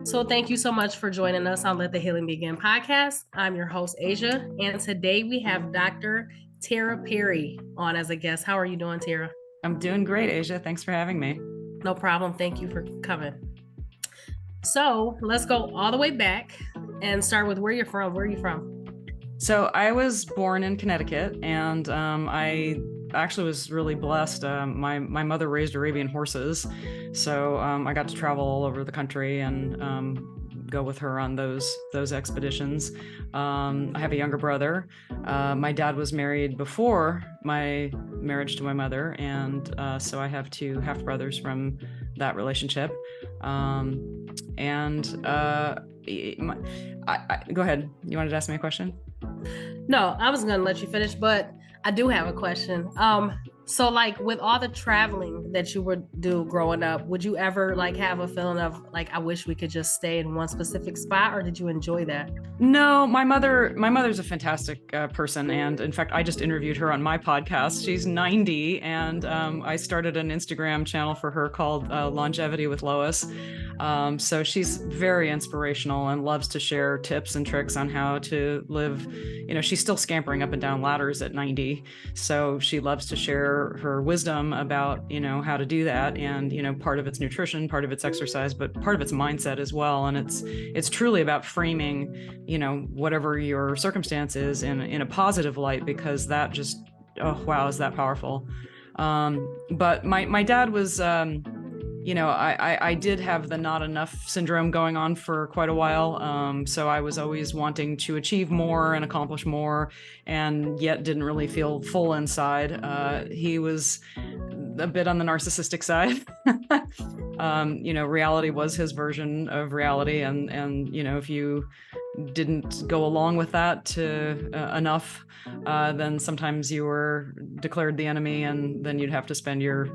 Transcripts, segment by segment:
So thank you so much for joining us on Let the Healing Begin podcast. I'm your host, Asia, and today we have Dr. Tara Perry on as a guest. How are you doing, Tara? I'm doing great, Asia. Thanks for having me. No problem. Thank you for coming. So let's go all the way back and start with where you're from. Where are you from? So I was born in Connecticut, and I actually was really blessed. My mother raised Arabian horses, so I got to travel all over the country and go with her on those expeditions. I have a younger brother. My dad was married before my marriage to my mother, and so I have two half brothers from that relationship. Go ahead. You wanted to ask me a question? No, I was going to let you finish, but I do have a question. So like with all the traveling that you would do growing up, would you ever like have a feeling of like, I wish we could just stay in one specific spot, or did you enjoy that? No, my mother's a fantastic person. And in fact, I just interviewed her on my podcast. She's 90, and I started an Instagram channel for her called Longevity with Lois. So she's very inspirational and loves to share tips and tricks on how to live. You know, she's still scampering up and down ladders at 90. So she loves to share her wisdom about, you know, how to do that. And, you know, part of it's nutrition, part of it's exercise, but part of it's mindset as well. And it's truly about framing, you know, whatever your circumstance is in a positive light, because that just, oh, wow, is that powerful. But my dad was, you know, I did have the not enough syndrome going on for quite a while. So I was always wanting to achieve more and accomplish more, and yet didn't really feel full inside. He was a bit on the narcissistic side. You know, reality was his version of reality. And, you know, if you didn't go along with that to enough, then sometimes you were declared the enemy, and then you'd have to spend your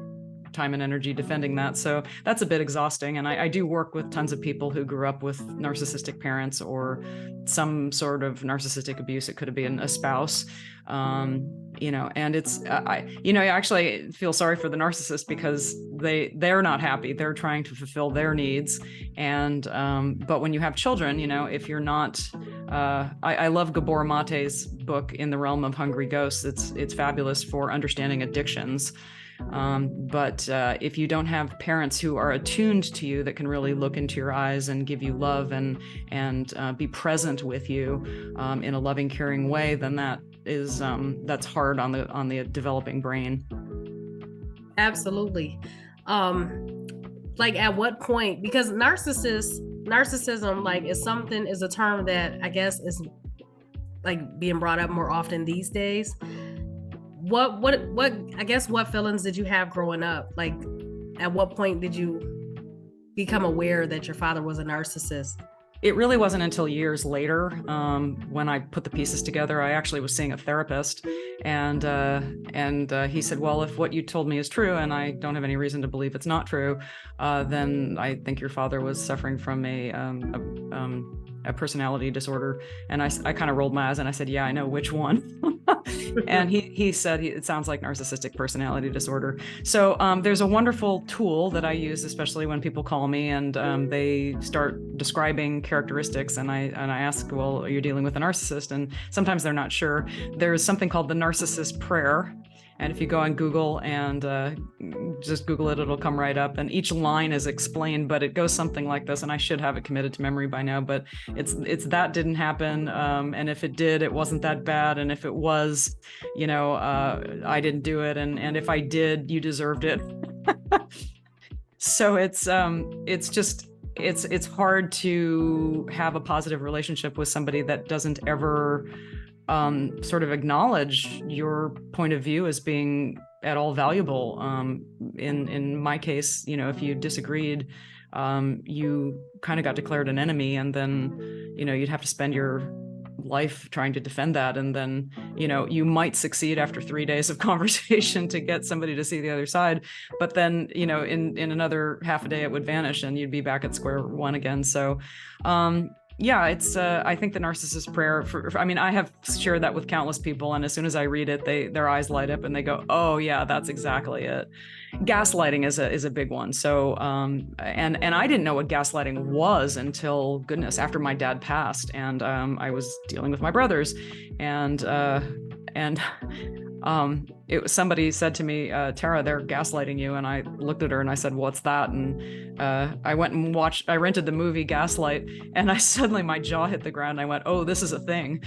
time and energy defending that. So that's a bit exhausting. And I do work with tons of people who grew up with narcissistic parents or some sort of narcissistic abuse. It could have been a spouse, you know, and it's, I actually feel sorry for the narcissist, because they're not happy. They're trying to fulfill their needs. And, but when you have children, you know, if you're not, I love Gabor Mate's book, In the Realm of Hungry Ghosts. It's fabulous for understanding addictions. But if you don't have parents who are attuned to you, that can really look into your eyes and give you love and be present with you in a loving, caring way, then that's hard on the developing brain. Absolutely. Like at what point, because narcissism like is a term that I guess is like being brought up more often these days. What I guess what feelings did you have growing up? Like at what point did you become aware that your father was a narcissist? It really wasn't until years later, when I put the pieces together. I actually was seeing a therapist, and he said, well, if what you told me is true, and I don't have any reason to believe it's not true, then I think your father was suffering from a personality disorder. And I kind of rolled my eyes and I said, yeah, I know which one. And he said, it sounds like narcissistic personality disorder. So there's a wonderful tool that I use, especially when people call me and they start describing characteristics. And I ask, well, are you dealing with a narcissist? And sometimes they're not sure. There's something called the narcissist prayer. And if you go on Google and just Google it, it'll come right up. And each line is explained, but it goes something like this. And I should have it committed to memory by now, but it's that didn't happen. And if it did, it wasn't that bad. And if it was, you know, I didn't do it. And if I did, you deserved it. So it's hard to have a positive relationship with somebody that doesn't ever sort of acknowledge your point of view as being at all valuable. In my case, you know, if you disagreed, you kind of got declared an enemy, and then, you know, you'd have to spend your life trying to defend that. And then, you know, you might succeed after 3 days of conversation to get somebody to see the other side. But then, you know, in another half a day, it would vanish and you'd be back at square one again. So, Yeah, it's I think the narcissist prayer I mean, I have shared that with countless people, and as soon as I read it, their eyes light up and they go, oh yeah, that's exactly it. Gaslighting is a big one. So and I didn't know what gaslighting was until, goodness, after my dad passed, and I was dealing with my brothers, and somebody said to me, Tara, they're gaslighting you. And I looked at her and I said, what's that? And I went and I rented the movie Gaslight, and suddenly my jaw hit the ground. And I went, oh, this is a thing.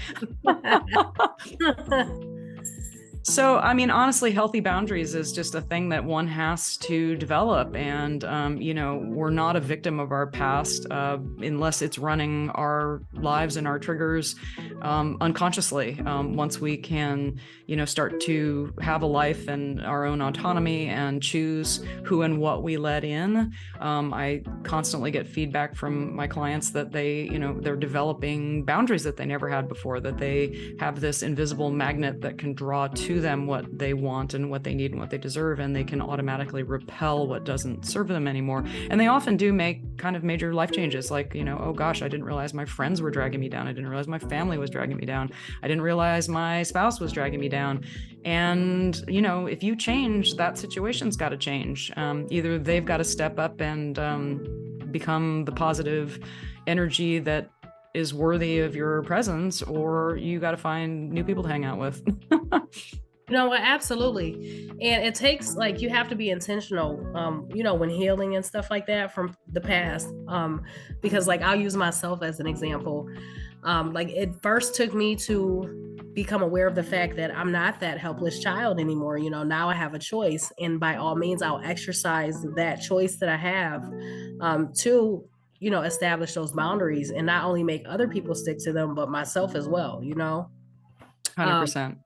So, I mean, honestly, healthy boundaries is just a thing that one has to develop. And, we're not a victim of our past unless it's running our lives and our triggers unconsciously. Once we can, start to have a life and our own autonomy and choose who and what we let in. I constantly get feedback from my clients that they're developing boundaries that they never had before, that they have this invisible magnet that can draw to them what they want and what they need and what they deserve, and they can automatically repel what doesn't serve them anymore. And they often do make kind of major life changes, like, oh gosh, I didn't realize my friends were dragging me down. I didn't realize my family was dragging me down. I didn't realize my spouse was dragging me down. And, if you change, that situation's got to change. Either they've got to step up and become the positive energy that is worthy of your presence, or you got to find new people to hang out with. You know what? Absolutely. And it takes, you have to be intentional, when healing and stuff like that from the past. Because I'll use myself as an example. It first took me to become aware of the fact that I'm not that helpless child anymore. Now I have a choice, and by all means, I'll exercise that choice that I have, to, establish those boundaries and not only make other people stick to them, but myself as well, 100%.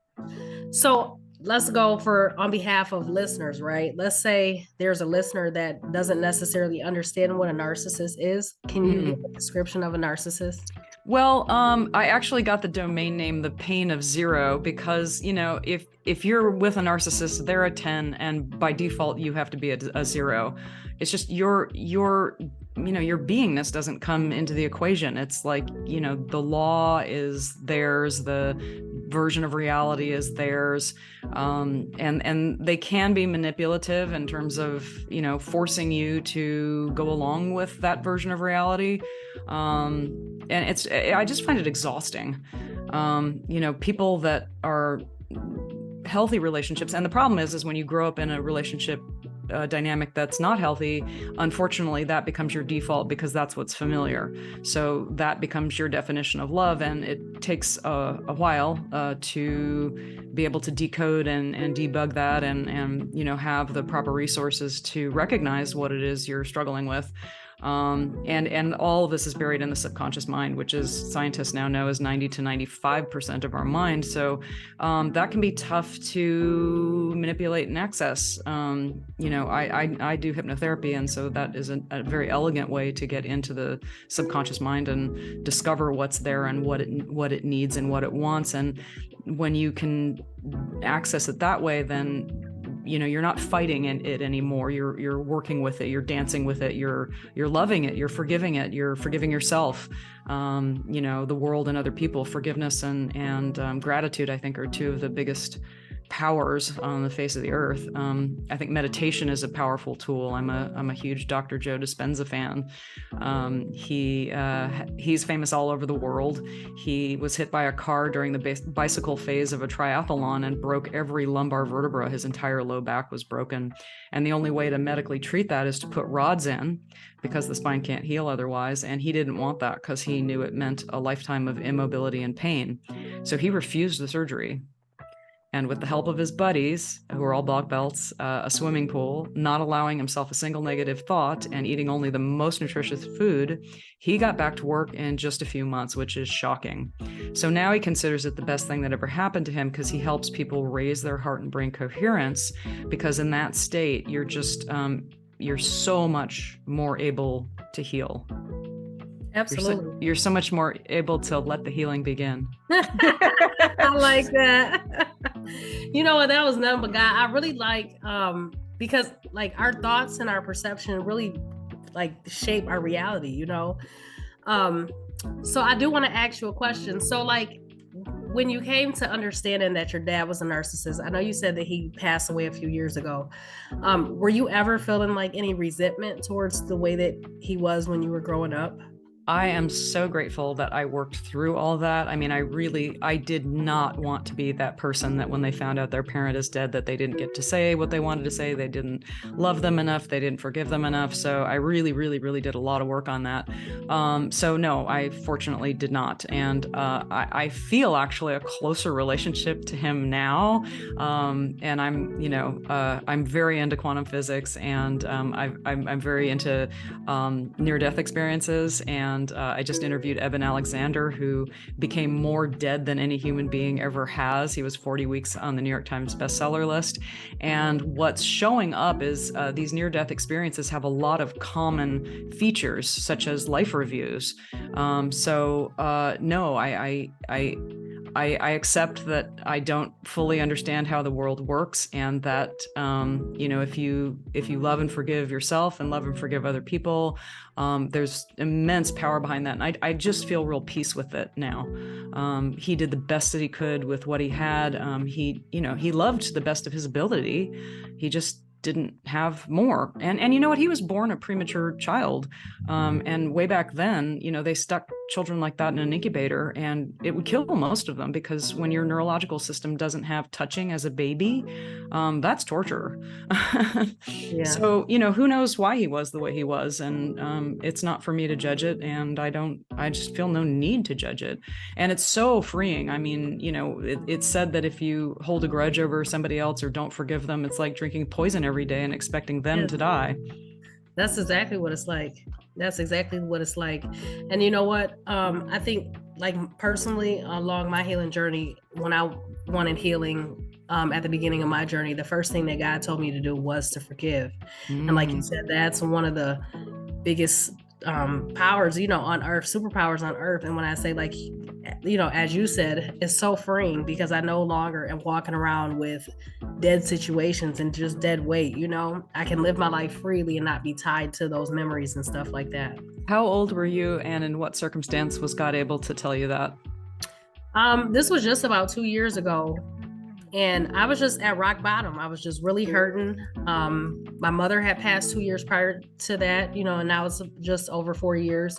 So let's go on behalf of listeners, right? Let's say there's a listener that doesn't necessarily understand what a narcissist is. Can you give a description of a narcissist? Well, I actually got the domain name The Pain of Zero because, if you're with a narcissist, they're a 10, and by default, you have to be a 0. It's just your beingness doesn't come into the equation. It's like, the law is theirs, the version of reality is theirs. And they can be manipulative in terms of, forcing you to go along with that version of reality. And I just find it exhausting. People that are healthy relationships. And the problem is when you grow up in a relationship dynamic that's not healthy, unfortunately, that becomes your default because that's what's familiar. So that becomes your definition of love. And it takes a while to be able to decode and debug that and have the proper resources to recognize what it is you're struggling with. And all of this is buried in the subconscious mind, which is scientists now know is 90 to 95% of our mind. So that can be tough to manipulate and access. I do hypnotherapy, and so that is a very elegant way to get into the subconscious mind and discover what's there and what it needs and what it wants. And when you can access it that way, then you're not fighting it anymore. You're working with it. You're dancing with it. You're loving it. You're forgiving it. You're forgiving yourself. The world and other people. Forgiveness and gratitude, I think, are two of the biggest powers on the face of the earth. I think meditation is a powerful tool. I'm a huge Dr. Joe Dispenza fan. He's famous all over the world. He was hit by a car during the bicycle phase of a triathlon and broke every lumbar vertebra. His entire low back was broken. And the only way to medically treat that is to put rods in because the spine can't heal otherwise. And he didn't want that because he knew it meant a lifetime of immobility and pain. So he refused the surgery. And with the help of his buddies, who are all black belts, a swimming pool, not allowing himself a single negative thought, and eating only the most nutritious food, he got back to work in just a few months, which is shocking. So now he considers it the best thing that ever happened to him because he helps people raise their heart and brain coherence, because in that state, you're just, you're so much more able to heal. Absolutely. You're so much more able to let the healing begin. I like that. You know what? That was nothing but God. I really like, because our thoughts and our perception really shape our reality, So I do want to ask you a question. So like when you came to understanding that your dad was a narcissist, I know you said that he passed away a few years ago. Were you ever feeling like any resentment towards the way that he was when you were growing up? I am so grateful that I worked through all that. I mean, I did not want to be that person that when they found out their parent is dead, that they didn't get to say what they wanted to say. They didn't love them enough. They didn't forgive them enough. So I really, really, really did a lot of work on that. So no, I fortunately did not. And I feel actually a closer relationship to him now. And I'm very into quantum physics, and I'm very into near-death experiences. And I just interviewed Eben Alexander, who became more dead than any human being ever has. He was 40 weeks on the New York Times bestseller list. And what's showing up is these near-death experiences have a lot of common features, such as life reviews. No, I accept that I don't fully understand how the world works, and that if you love and forgive yourself and love and forgive other people, there's immense power behind that. And I just feel real peace with it now. He did the best that he could with what he had. He loved the best of his ability. He just didn't have more. And you know what? He was born a premature child. And way back then, they stuck children like that in an incubator, and it would kill most of them, because when your neurological system doesn't have touching as a baby, that's torture. Yeah. So, who knows why he was the way he was. And it's not for me to judge it. And I just feel no need to judge it. And it's so freeing. I mean, it's said that if you hold a grudge over somebody else or don't forgive them, it's like drinking poison every day and expecting them to die. That's exactly what it's like. That's exactly what it's like. And you know what? I think, like, personally, along my healing journey, when I wanted healing at the beginning of my journey, the first thing that God told me to do was to forgive. And like you said, that's one of the biggest powers, on earth, superpowers on earth. And when I say, like, as you said, it's so freeing, because I no longer am walking around with dead situations and just dead weight. I can live my life freely and not be tied to those memories and stuff like that. How old were you, and in what circumstance was God able to tell you that? This was just about 2 years ago. And I was just at rock bottom. I was just really hurting. My mother had passed 2 years prior to that, and now it's just over 4 years.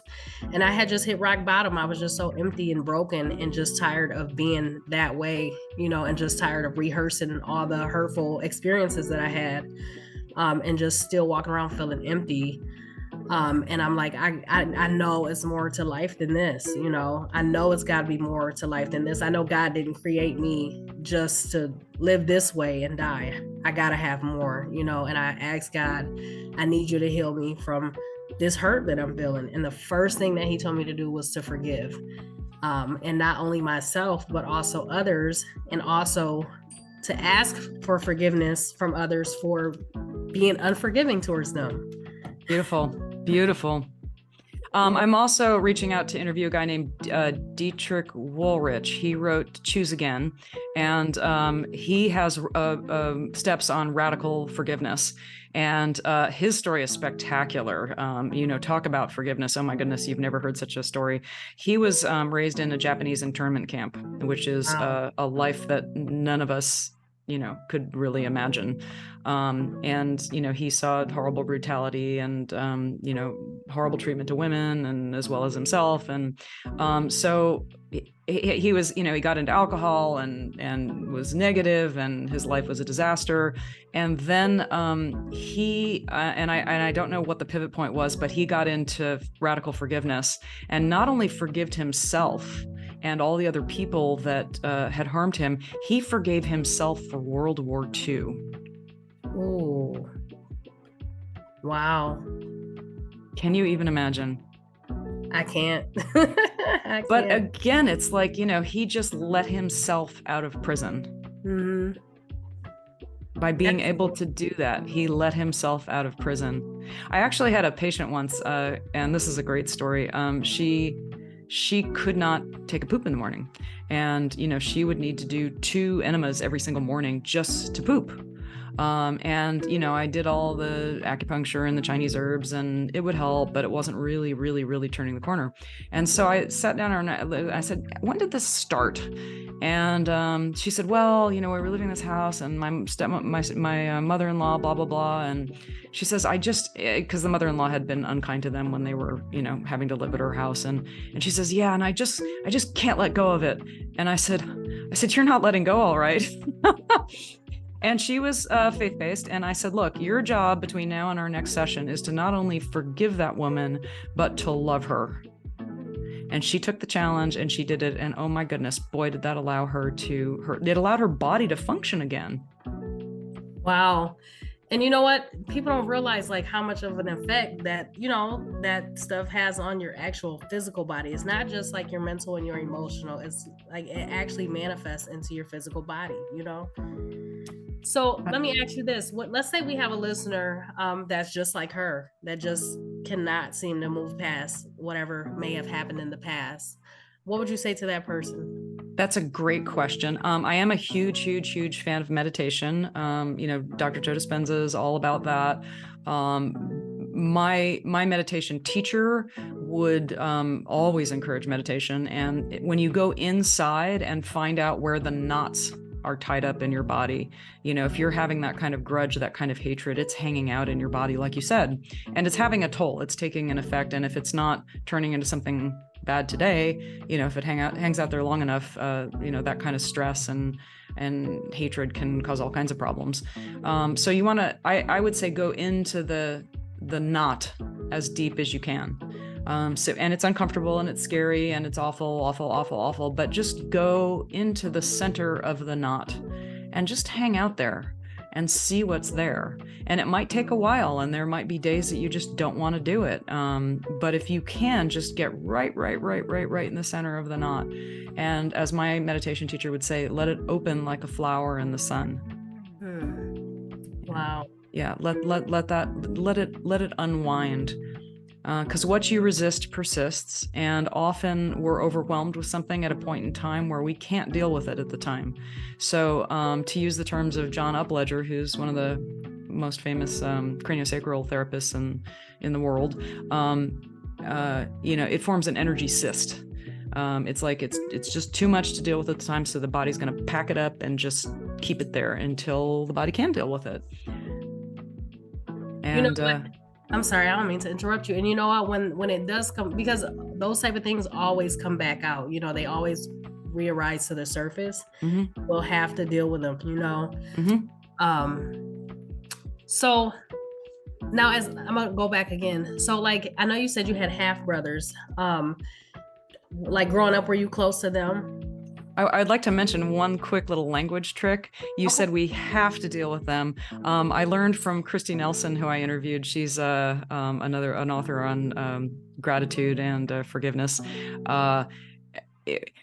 And I had just hit rock bottom. I was just so empty and broken and just tired of being that way, and just tired of rehearsing all the hurtful experiences that I had, and just still walking around feeling empty. And I'm like, I know it's more to life than this. I know it's got to be more to life than this. I know God didn't create me just to live this way and die. I got to have more, and I asked God, I need you to heal me from this hurt that I'm feeling. And the first thing that he told me to do was to forgive. And not only myself, but also others, and also to ask for forgiveness from others for being unforgiving towards them. Beautiful. I'm also reaching out to interview a guy named Dietrich Woolrich. He wrote Choose Again, and he has steps on radical forgiveness. And his story is spectacular. Talk about forgiveness. Oh my goodness, you've never heard such a story. He was raised in a Japanese internment camp, which is a life that none of us could really imagine. And he saw horrible brutality and, horrible treatment to women, and as well as himself. And so he was, he got into alcohol and was negative, and his life was a disaster. And then I don't know what the pivot point was, but he got into radical forgiveness, and not only forgived himself and all the other people that had harmed him, he forgave himself for World War II. Oh, wow. Can you even imagine? I can't. But again, it's like, he just let himself out of prison. Mm-hmm. By being able to do that, he let himself out of prison. I actually had a patient once, and this is a great story. She could not take a poop in the morning, and she would need to do 2 enemas every single morning just to poop. And, you know, I did all the acupuncture and the Chinese herbs, and it would help, but it wasn't really, really, really turning the corner. And so I sat down and I said, when did this start? And she said, well, you know, we were living in this house, and my mother-in-law, blah, blah, blah. And she says, because the mother-in-law had been unkind to them when they were, you know, having to live at her house. And she says, yeah, and I just can't let go of it. And I said, you're not letting go, all right. And she was faith-based. And I said, look, your job between now and our next session is to not only forgive that woman, but to love her. And she took the challenge and she did it. And oh my goodness, boy, did that allow it allowed her body to function again. Wow. And you know what? People don't realize like how much of an effect that, you know, that stuff has on your actual physical body. It's not just like your mental and your emotional. It's like it actually manifests into your physical body, you know? So let me ask you this. Let's say we have a listener that's just like her, that just cannot seem to move past whatever may have happened in the past. What would you say to that person? That's a great question. I am a huge, huge, huge fan of meditation. You know, Dr. Joe Dispenza is all about that. My meditation teacher would always encourage meditation. And when you go inside and find out where the knots are tied up in your body, you know, if you're having that kind of grudge, that kind of hatred, it's hanging out in your body, like you said, and it's having a toll. It's taking an effect. And if it's not turning into something bad today, you know, if it hangs out there long enough, you know, that kind of stress and hatred can cause all kinds of problems. So you want to, I would say, go into the knot as deep as you can. And it's uncomfortable and it's scary and it's awful, awful, awful, awful, but just go into the center of the knot and just hang out there and see what's there. And it might take a while, and there might be days that you just don't want to do it. But if you can, just get right in the center of the knot. And as my meditation teacher would say, let it open like a flower in the sun. Wow. Yeah. Let it unwind. Because what you resist persists, and often we're overwhelmed with something at a point in time where we can't deal with it at the time. So to use the terms of John Upledger, who's one of the most famous craniosacral therapists in the world, you know, it forms an energy cyst. It's like it's just too much to deal with at the time, so the body's going to pack it up and just keep it there until the body can deal with it. And you know what? I'm sorry, I don't mean to interrupt you. And you know what, when it does come, because those type of things always come back out, you know, they always re-arise to the surface. Mm-hmm. We'll have to deal with them, you know. Mm-hmm. So now I'm gonna go back again. So like, I know you said you had half brothers. Like growing up, were you close to them? I'd like to mention one quick little language trick. You said we have to deal with them. I learned from Christy Nelson, who I interviewed. She's an author on gratitude and forgiveness.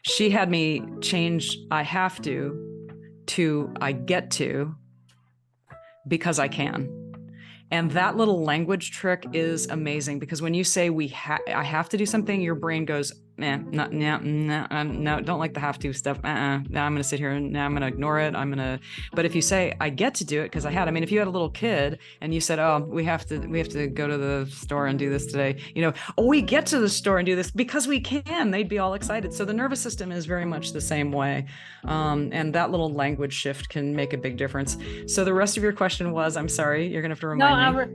She had me change "I have to "I get to" because I can. And that little language trick is amazing, because when you say I have to do something, your brain goes, no, don't like the have to stuff. Now I'm going to sit here and now I'm going to ignore it. But if you say, I get to do it because I had, if you had a little kid and you said, oh, we have to go to the store and do this today, you know, oh, we get to the store and do this because we can, they'd be all excited. So the nervous system is very much the same way. And that little language shift can make a big difference. So the rest of your question was, I'm sorry, you're going to have to remind me.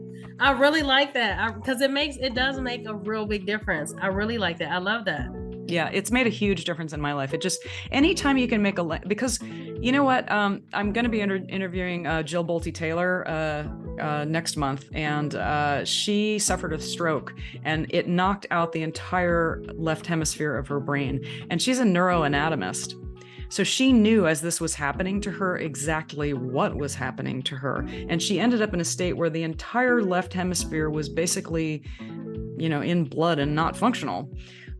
I really like that, because it does make a real big difference. I really like that. I love that. Yeah, it's made a huge difference in my life. It just, anytime you can make because you know what, I'm going to be interviewing Jill Bolte Taylor next month, and she suffered a stroke, and it knocked out the entire left hemisphere of her brain. And she's a neuroanatomist. So she knew as this was happening to her exactly what was happening to her. And she ended up in a state where the entire left hemisphere was basically, you know, in blood and not functional.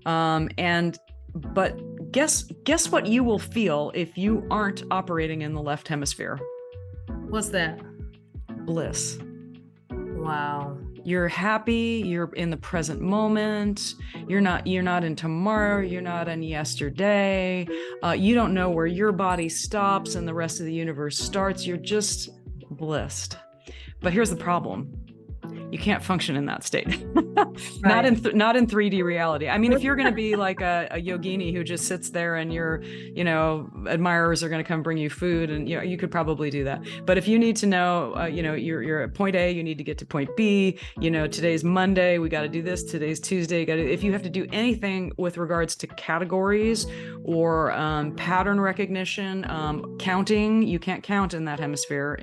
But guess what you will feel if you aren't operating in the left hemisphere? What's that? Bliss. Wow. You're happy, you're in the present moment, you're not in tomorrow, you're not in yesterday, you don't know where your body stops and the rest of the universe starts, you're just blissed. But here's the problem. You can't function in that state. Right. Not in 3D reality. I mean, if you're going to be like a yogini who just sits there and your, admirers are going to come bring you food, and you could probably do that. But if you need to know, you're at point A, you need to get to point B. Today's Monday, we got to do this. Today's Tuesday. If you have to do anything with regards to categories or pattern recognition, counting, you can't count in that hemisphere.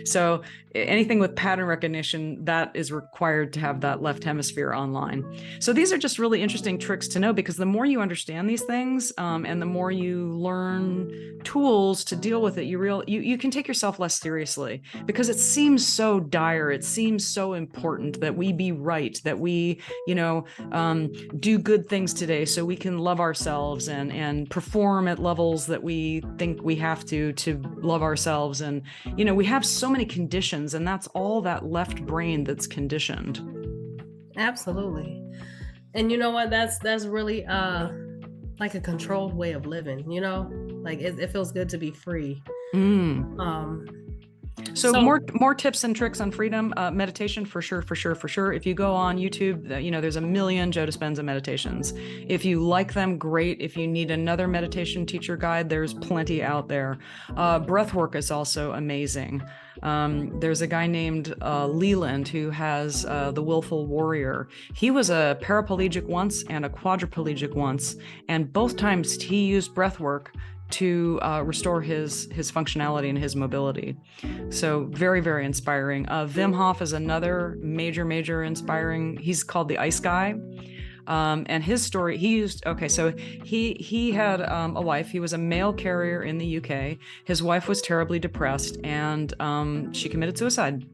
So anything with pattern recognition, that is required to have that left hemisphere online. So these are just really interesting tricks to know, because the more you understand these things, and the more you learn tools to deal with it, you can take yourself less seriously, because it seems so dire. It seems so important that we be right, that we, do good things today so we can love ourselves and perform at levels that we think we have to love ourselves. And, we have so many conditions, and that's all that left brain that's conditioned. Absolutely. And you know what? That's really like a controlled way of living, like it feels good to be free. So more tips and tricks on freedom, meditation for sure. If you go on YouTube, there's a million Joe Dispenza meditations. If you like them, great. If you need another meditation teacher guide, there's plenty out there. Breath work is also amazing. There's a guy named Leland who has the Willful Warrior. He was a paraplegic once and a quadriplegic once, and both times he used breath work to restore his functionality and his mobility. So very, very inspiring. Wim Hof is another major inspiring. He's called the Ice Guy. And his story, he had a wife. He was a mail carrier in the UK. His wife was terribly depressed, and she committed suicide.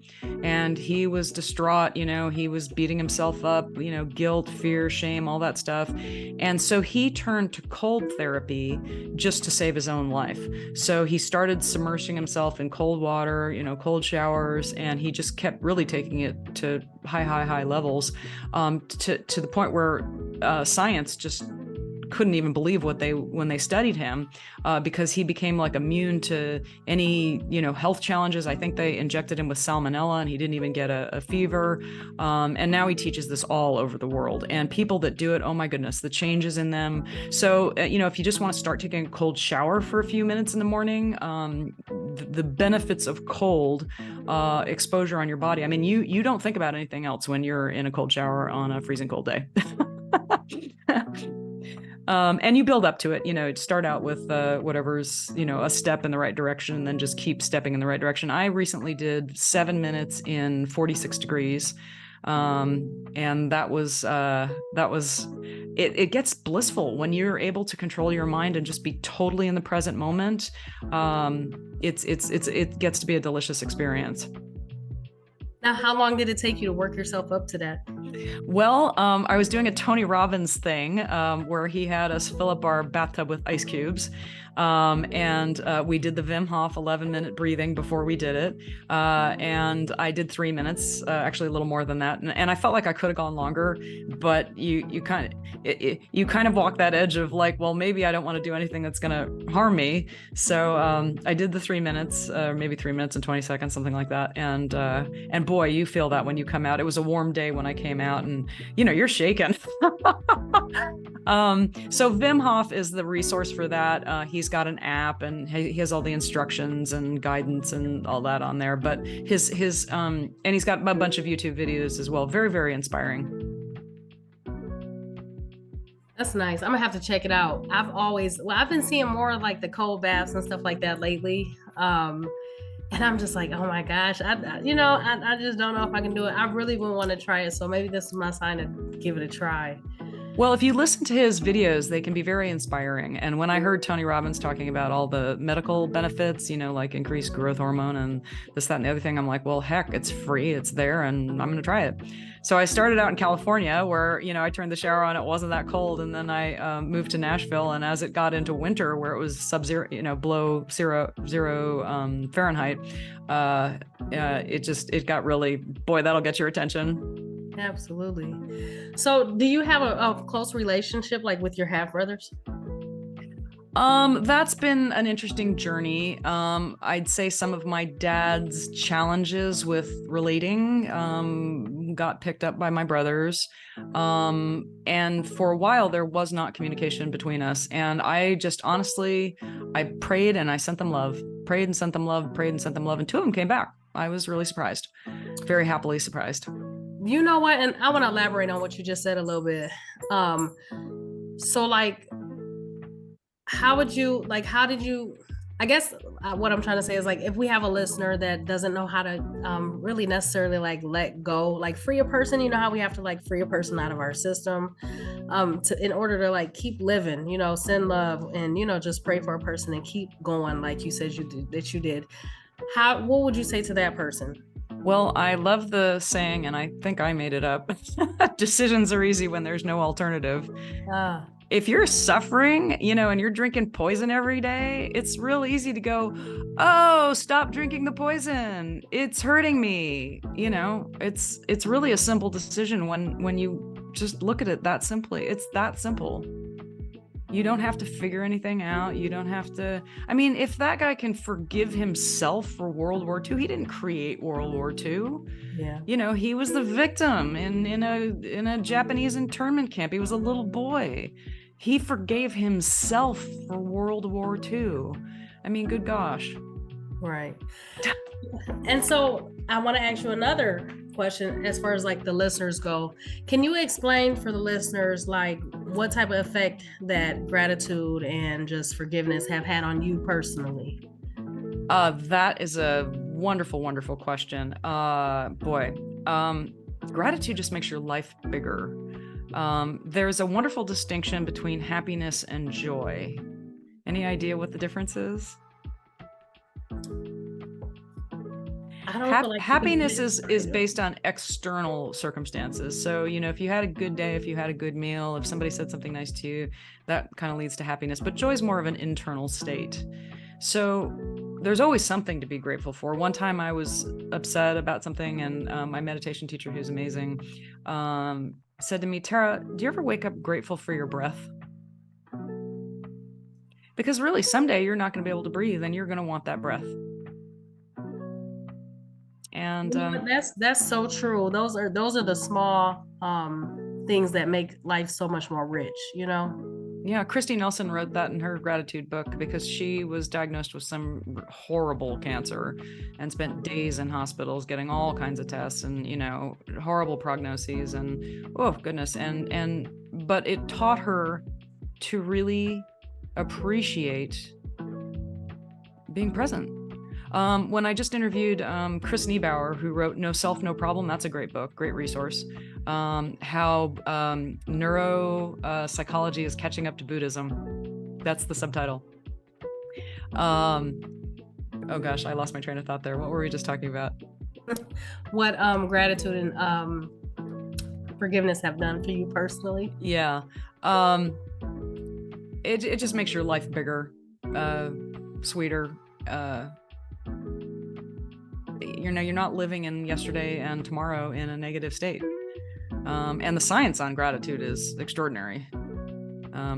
And he was distraught. He was beating himself up, guilt, fear, shame, all that stuff. And so he turned to cold therapy just to save his own life. So he started submerging himself in cold water, cold showers, and he just kept really taking it to high levels, to the point where science just couldn't even believe when they studied him, because he became like immune to any health challenges. I think they injected him with salmonella, and he didn't even get a fever. And now he teaches this all over the world, and people that do it, oh my goodness, the changes in them. So if you just want to start taking a cold shower for a few minutes in the morning, the benefits of cold exposure on your body. I mean, you don't think about anything else when you're in a cold shower on a freezing cold day. And you build up to it, start out with whatever's, a step in the right direction, and then just keep stepping in the right direction. I recently did 7 minutes in 46 degrees. And that was it gets blissful when you're able to control your mind and just be totally in the present moment. It gets to be a delicious experience. Now, how long did it take you to work yourself up to that? Well, I was doing a Tony Robbins thing, where he had us fill up our bathtub with ice cubes. And we did the Wim Hof 11-minute breathing before we did it. And I did 3 minutes, actually a little more than that. And I felt like I could have gone longer, but you kind of walk that edge of like, well, maybe I don't want to do anything that's going to harm me. So I did the 3 minutes, maybe 3 minutes and 20 seconds, something like that. And boy, you feel that when you come out. It was a warm day when I came out, and you're shaking. So Wim Hof is the resource for that. He's got an app, and he has all the instructions and guidance and all that on there. But his and he's got a bunch of YouTube videos as well. Very, very inspiring. That's nice. I'm gonna have to check it out. I've been seeing more of like the cold baths and stuff like that lately. And I'm just like, oh my gosh, I just don't know if I can do it. I really would want to try it. So maybe this is my sign to give it a try. Well, if you listen to his videos, they can be very inspiring. And when I heard Tony Robbins talking about all the medical benefits, like increased growth hormone and this, that, and the other thing, I'm like, well, heck, it's free, it's there, and I'm going to try it. So I started out in California where, I turned the shower on, it wasn't that cold. And then I moved to Nashville. And as it got into winter where it was sub-zero, below zero Fahrenheit, it got really, boy, that'll get your attention. Absolutely. So do you have a close relationship like with your half brothers? That's been an interesting journey. I'd say some of my dad's challenges with relating got picked up by my brothers. And for a while, there was not communication between us. And I just honestly, I prayed and I sent them love, prayed and sent them love, prayed and sent them love. And two of them came back. I was really surprised, very happily surprised. You know what? And I want to elaborate on what you just said a little bit. So like, how did you, I guess what I'm trying to say is like, if we have a listener that doesn't know how to really necessarily like let go, like free a person, you know how we have to like free a person out of our system in order to like keep living, you know, send love and, you know, just pray for a person and keep going like you said you did. What would you say to that person? Well, I love the saying, and I think I made it up. Decisions are easy when there's no alternative. If you're suffering, you know, and you're drinking poison every day, it's real easy to go, oh, stop drinking the poison. It's hurting me. You know, it's really a simple decision when you just look at it that simply. It's that simple. You don't have to figure anything out. You don't have to. I mean, if that guy can forgive himself for World War II, he didn't create World War II. Yeah. You know, he was the victim in a Japanese internment camp. He was a little boy. He forgave himself for World War II. I mean, good gosh. Right. And so I want to ask you another question as far as like the listeners go. Can you explain for the listeners like what type of effect that gratitude and just forgiveness have had on you personally? That is a wonderful, wonderful question. Gratitude just makes your life bigger. There's a wonderful distinction between happiness and joy. Any idea what the difference is? Happiness is based on external circumstances. So, you know, if you had a good day, if you had a good meal, if somebody said something nice to you, that kind of leads to happiness. But joy is more of an internal state. So there's always something to be grateful for. One time I was upset about something, and my meditation teacher, who's amazing, said to me, Tara, do you ever wake up grateful for your breath? Because really, someday you're not going to be able to breathe, and you're going to want that breath. And that's so true. Those are the small things that make life so much more rich, you know? Yeah, Christy Nelson wrote that in her gratitude book because she was diagnosed with some horrible cancer and spent days in hospitals getting all kinds of tests and, you know, horrible prognoses and, oh goodness. But it taught her to really appreciate being present. When I just interviewed Chris Niebauer, who wrote No Self, No Problem, that's a great book, great resource. How neuropsychology is catching up to Buddhism. That's the subtitle. Oh gosh, I lost my train of thought there. What were we just talking about? What gratitude and forgiveness have done for you personally? Yeah. It just makes your life bigger, sweeter. You know, you're not living in yesterday and tomorrow in a negative state. And the science on gratitude is extraordinary.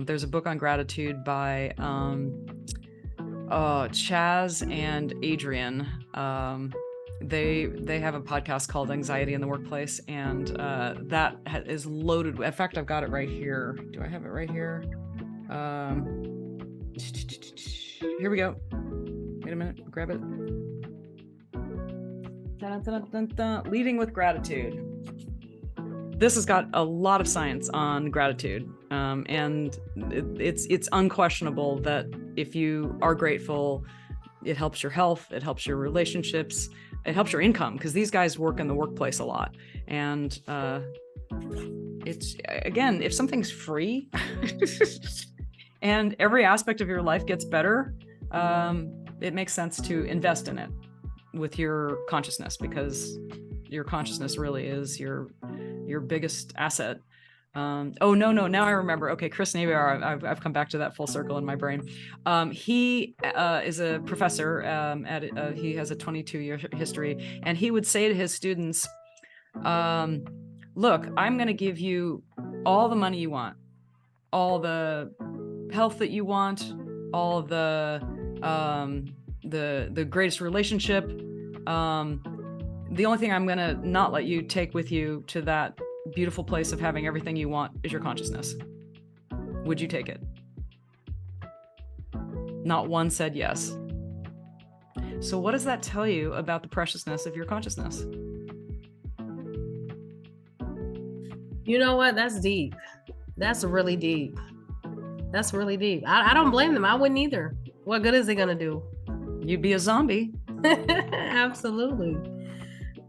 There's a book on gratitude by Chaz and Adrian. They have a podcast called Anxiety in the Workplace, and that is loaded. In fact, I've got it right here. Do I have it right here? Here we go. Wait a minute, grab it. Dun, dun, dun, dun. Leading with Gratitude. This has got a lot of science on gratitude, and it's unquestionable that if you are grateful, it helps your health, it helps your relationships, it helps your income, because these guys work in the workplace a lot. And it's, again, if something's free and every aspect of your life gets better, it makes sense to invest in it with your consciousness, because your consciousness really is your biggest asset. Now I remember. Okay, Chris Niebauer, I've come back to that full circle in my brain. He is a professor he has a 22-year history, and he would say to his students, look, I'm going to give you all the money you want, all the health that you want, all of the greatest relationship. The only thing I'm going to not let you take with you to that beautiful place of having everything you want is your consciousness. Would you take it? Not one said yes. So what does that tell you about the preciousness of your consciousness? You know what? That's deep. That's really deep. That's really deep. I don't blame them. I wouldn't either. What good is it going to do? You'd be a zombie. Absolutely.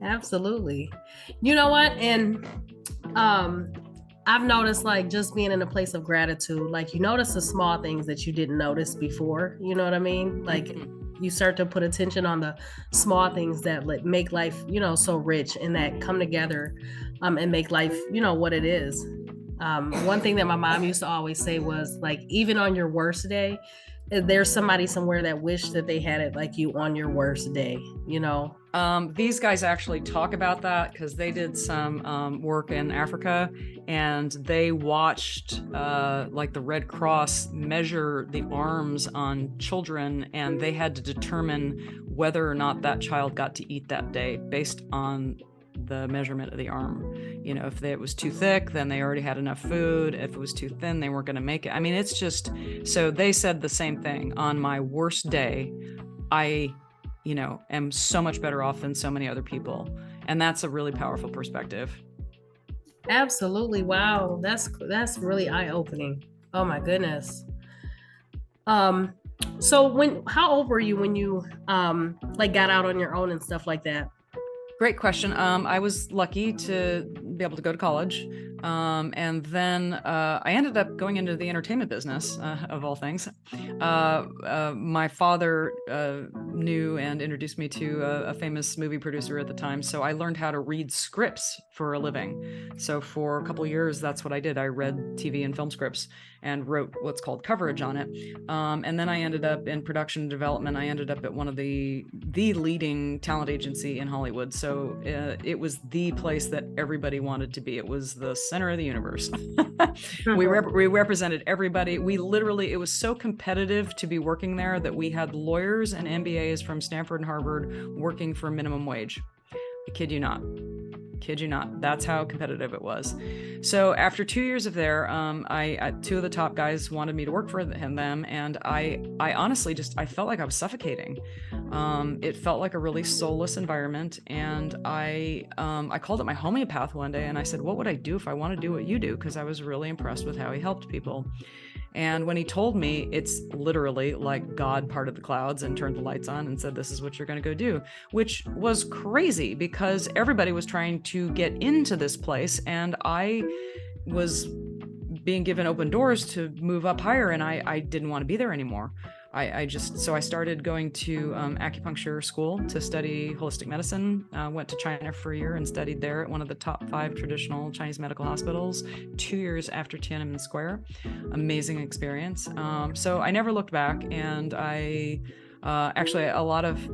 Absolutely. You know what? And I've noticed, like, just being in a place of gratitude, like, you notice the small things that you didn't notice before. You know what I mean? Like, you start to put attention on the small things that make life, so rich, and that come together and make life, what it is. One thing that my mom used to always say was, like, even on your worst day, there's somebody somewhere that wished that they had it like you on your worst day, These guys actually talk about that because they did some work in Africa, and they watched like the Red Cross measure the arms on children, and they had to determine whether or not that child got to eat that day based on the measurement of the arm. If it was too thick, then they already had enough food. If it was too thin, they weren't going to make it. I mean, it's just, so they said the same thing. On my worst day, I am so much better off than so many other people. And that's a really powerful perspective. Absolutely. Wow. That's really eye-opening. Oh my goodness. So how old were you when you like got out on your own and stuff like that? Great question. I was lucky to be able to go to college. And then I ended up going into the entertainment business, of all things. My father knew and introduced me to a famous movie producer at the time. So I learned how to read scripts for a living. So for a couple of years, that's what I did. I read TV and film scripts and wrote what's called coverage on it. And then I ended up in production development. I ended up at one of the leading talent agency in Hollywood. So it was the place that everybody wanted to be. It was the center of the universe. We represented everybody. It was so competitive to be working there that we had lawyers and MBAs from Stanford and Harvard working for minimum wage. I kid you not. That's how competitive it was. So after 2 years of there, two of the top guys wanted me to work for them, and I honestly I felt like I was suffocating. It felt like a really soulless environment, and I called up my homeopath one day and I said, "What would I do if I want to do what you do?" Because I was really impressed with how he helped people. And when he told me, it's literally like God parted the clouds and turned the lights on and said, "This is what you're going to go do," which was crazy because everybody was trying to get into this place. And I was being given open doors to move up higher, and I didn't want to be there anymore. So I started going to acupuncture school to study holistic medicine. Went to China for a year and studied there at one of the top 5 traditional Chinese medical hospitals 2 years after Tiananmen Square. Amazing experience. So I never looked back, and actually a lot of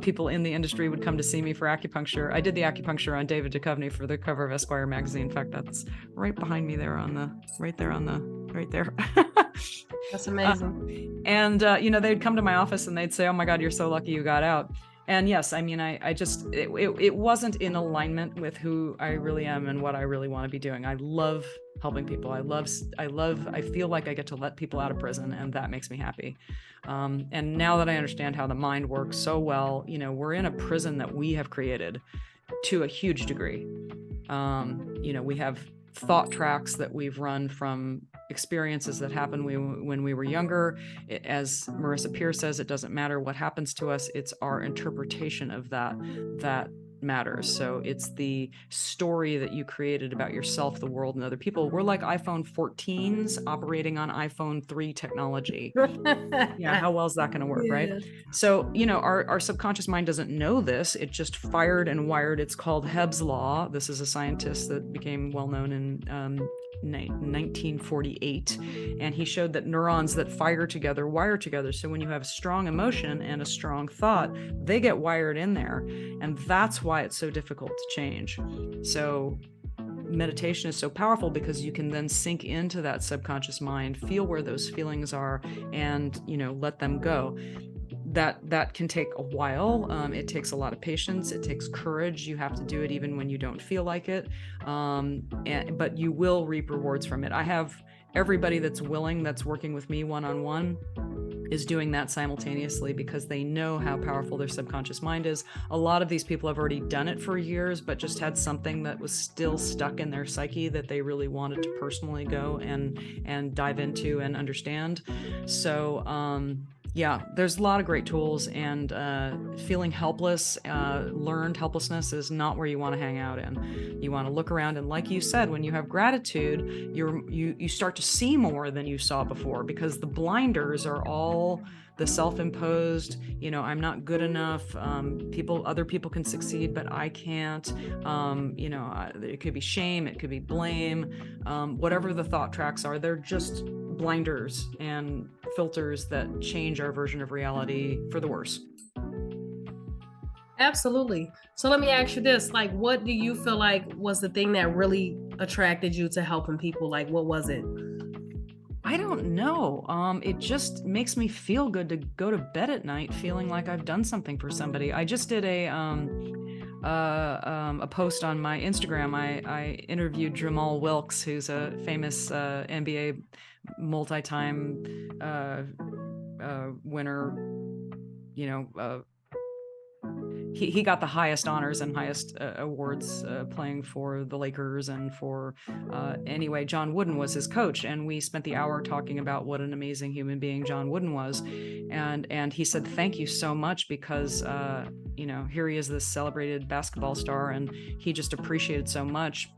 people in the industry would come to see me for acupuncture. I did the acupuncture on David Duchovny for the cover of Esquire Magazine. In fact, that's right behind me there right there. That's amazing. And they'd come to my office and they'd say, "Oh my God, you're so lucky you got out." And yes, I mean, it wasn't in alignment with who I really am and what I really want to be doing. I love helping people. I feel like I get to let people out of prison, and that makes me happy. And now that I understand how the mind works so well, we're in a prison that we have created to a huge degree. We have thought tracks that we've run from experiences that happened when we were younger. As Marisa Peer says, it doesn't matter what happens to us, it's our interpretation of that matters. So it's the story that you created about yourself, the world, and other people. We're like iPhone 14s operating on iPhone 3 technology. Yeah, how well is that going to work, right? So, our subconscious mind doesn't know this. It just fired and wired. It's called Hebb's Law. This is a scientist that became well known in 1948, and he showed that neurons that fire together wire together. So when you have a strong emotion and a strong thought, they get wired in there, and that's why it's so difficult to change. So meditation is so powerful because you can then sink into that subconscious mind, feel where those feelings are, and, let them go. That can take a while. It takes a lot of patience. It takes courage. You have to do it even when you don't feel like it. But you will reap rewards from it. I have everybody that's willing, that's working with me one-on-one, is doing that simultaneously because they know how powerful their subconscious mind is. A lot of these people have already done it for years, but just had something that was still stuck in their psyche that they really wanted to personally go and dive into and understand. So, there's a lot of great tools, and feeling helpless, learned helplessness is not where you want to hang out in. You want to look around, and like you said, when you have gratitude, you start to see more than you saw before, because the blinders are all the self-imposed, I'm not good enough. Other people can succeed, but I can't. It could be shame, it could be blame, whatever the thought tracks are, they're just blinders and filters that change our version of reality for the worse. Absolutely. So let me ask you this, like, what do you feel like was the thing that really attracted you to helping people? Like, what was it? I don't know. It just makes me feel good to go to bed at night feeling like I've done something for somebody. I just did a post on my Instagram. I interviewed Jamal Wilkes, who's a famous NBA multi-time winner. He got the highest honors and highest awards playing for the Lakers and for anyway, John Wooden was his coach, and we spent the hour talking about what an amazing human being John Wooden was, and he said thank you so much because here he is, this celebrated basketball star, and he just appreciated so much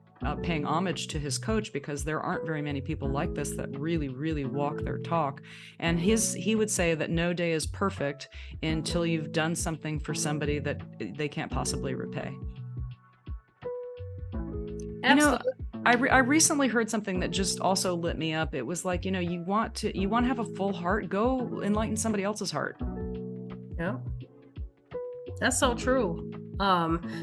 paying homage to his coach, because there aren't very many people like this that really, really walk their talk. And he would say that no day is perfect until you've done something for somebody that they can't possibly repay. Absolutely. I recently heard something that just also lit me up. It was like, you want to have a full heart, go enlighten somebody else's heart. Yeah. That's so true.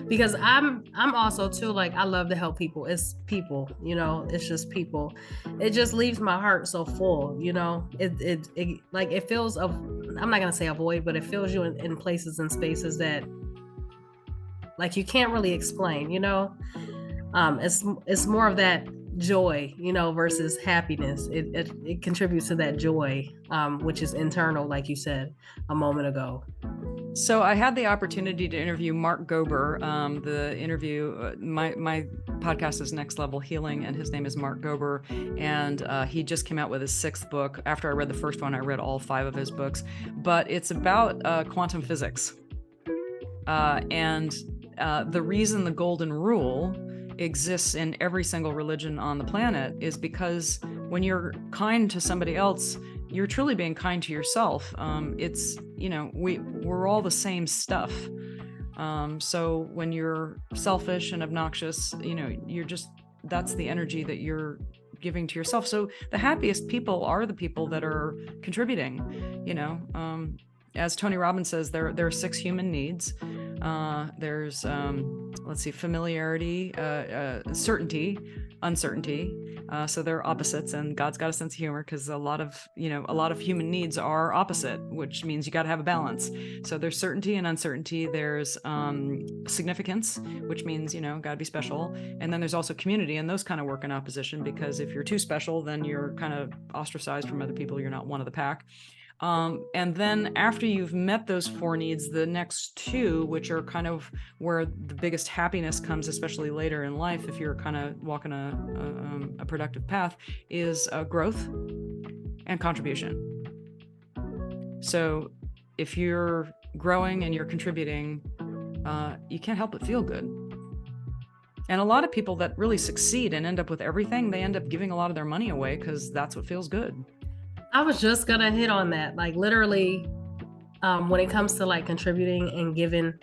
Because I'm also too, like, I love to help people. It's people, it's just people. It just leaves my heart so full, it like, it fills I'm not gonna say a void, but it fills you in places and spaces that, like, you can't really explain, it's more of that joy, versus happiness. It contributes to that joy, which is internal, like you said a moment ago. So I had the opportunity to interview Mark Gober. The interview, my podcast is Next Level Healing, and his name is Mark Gober. And he just came out with his 6th book. After I read the first one, I read all 5 of his books. But it's about quantum physics. And the reason the golden rule exists in every single religion on the planet is because when you're kind to somebody else, you're truly being kind to yourself. It's, we're all the same stuff. So when you're selfish and obnoxious, that's the energy that you're giving to yourself. So the happiest people are the people that are contributing, as Tony Robbins says, there are 6 human needs. There's, familiarity, certainty, uncertainty. So they're opposites, and God's got a sense of humor, because a lot of human needs are opposite, which means you got to have a balance. So there's certainty and uncertainty. There's significance, which means, got to be special. And then there's also community, and those kind of work in opposition, because if you're too special, then you're kind of ostracized from other people. You're not one of the pack. And then after you've met those 4 needs, the next 2, which are kind of where the biggest happiness comes, especially later in life, if you're kind of walking a productive path, is growth and contribution. So if you're growing and you're contributing, you can't help but feel good. And a lot of people that really succeed and end up with everything, they end up giving a lot of their money away because that's what feels good. I was just gonna hit on that, like, literally, when it comes to, like, contributing and giving,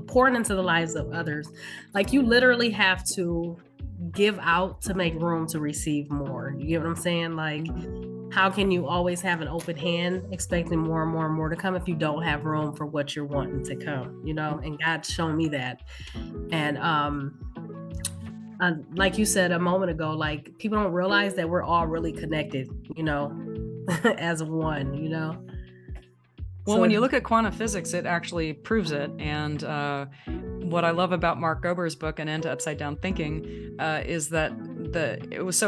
pouring into the lives of others, like, you literally have to give out to make room to receive more. You get what I'm saying? Like, how can you always have an open hand expecting more and more and more to come if you don't have room for what you're wanting to come, And God's shown me that. And like you said a moment ago, like people don't realize that we're all really connected, as one, Well, So when you look at quantum physics, it actually proves it. And what I love about Mark Gober's book, An End to Upside Down Thinking, is that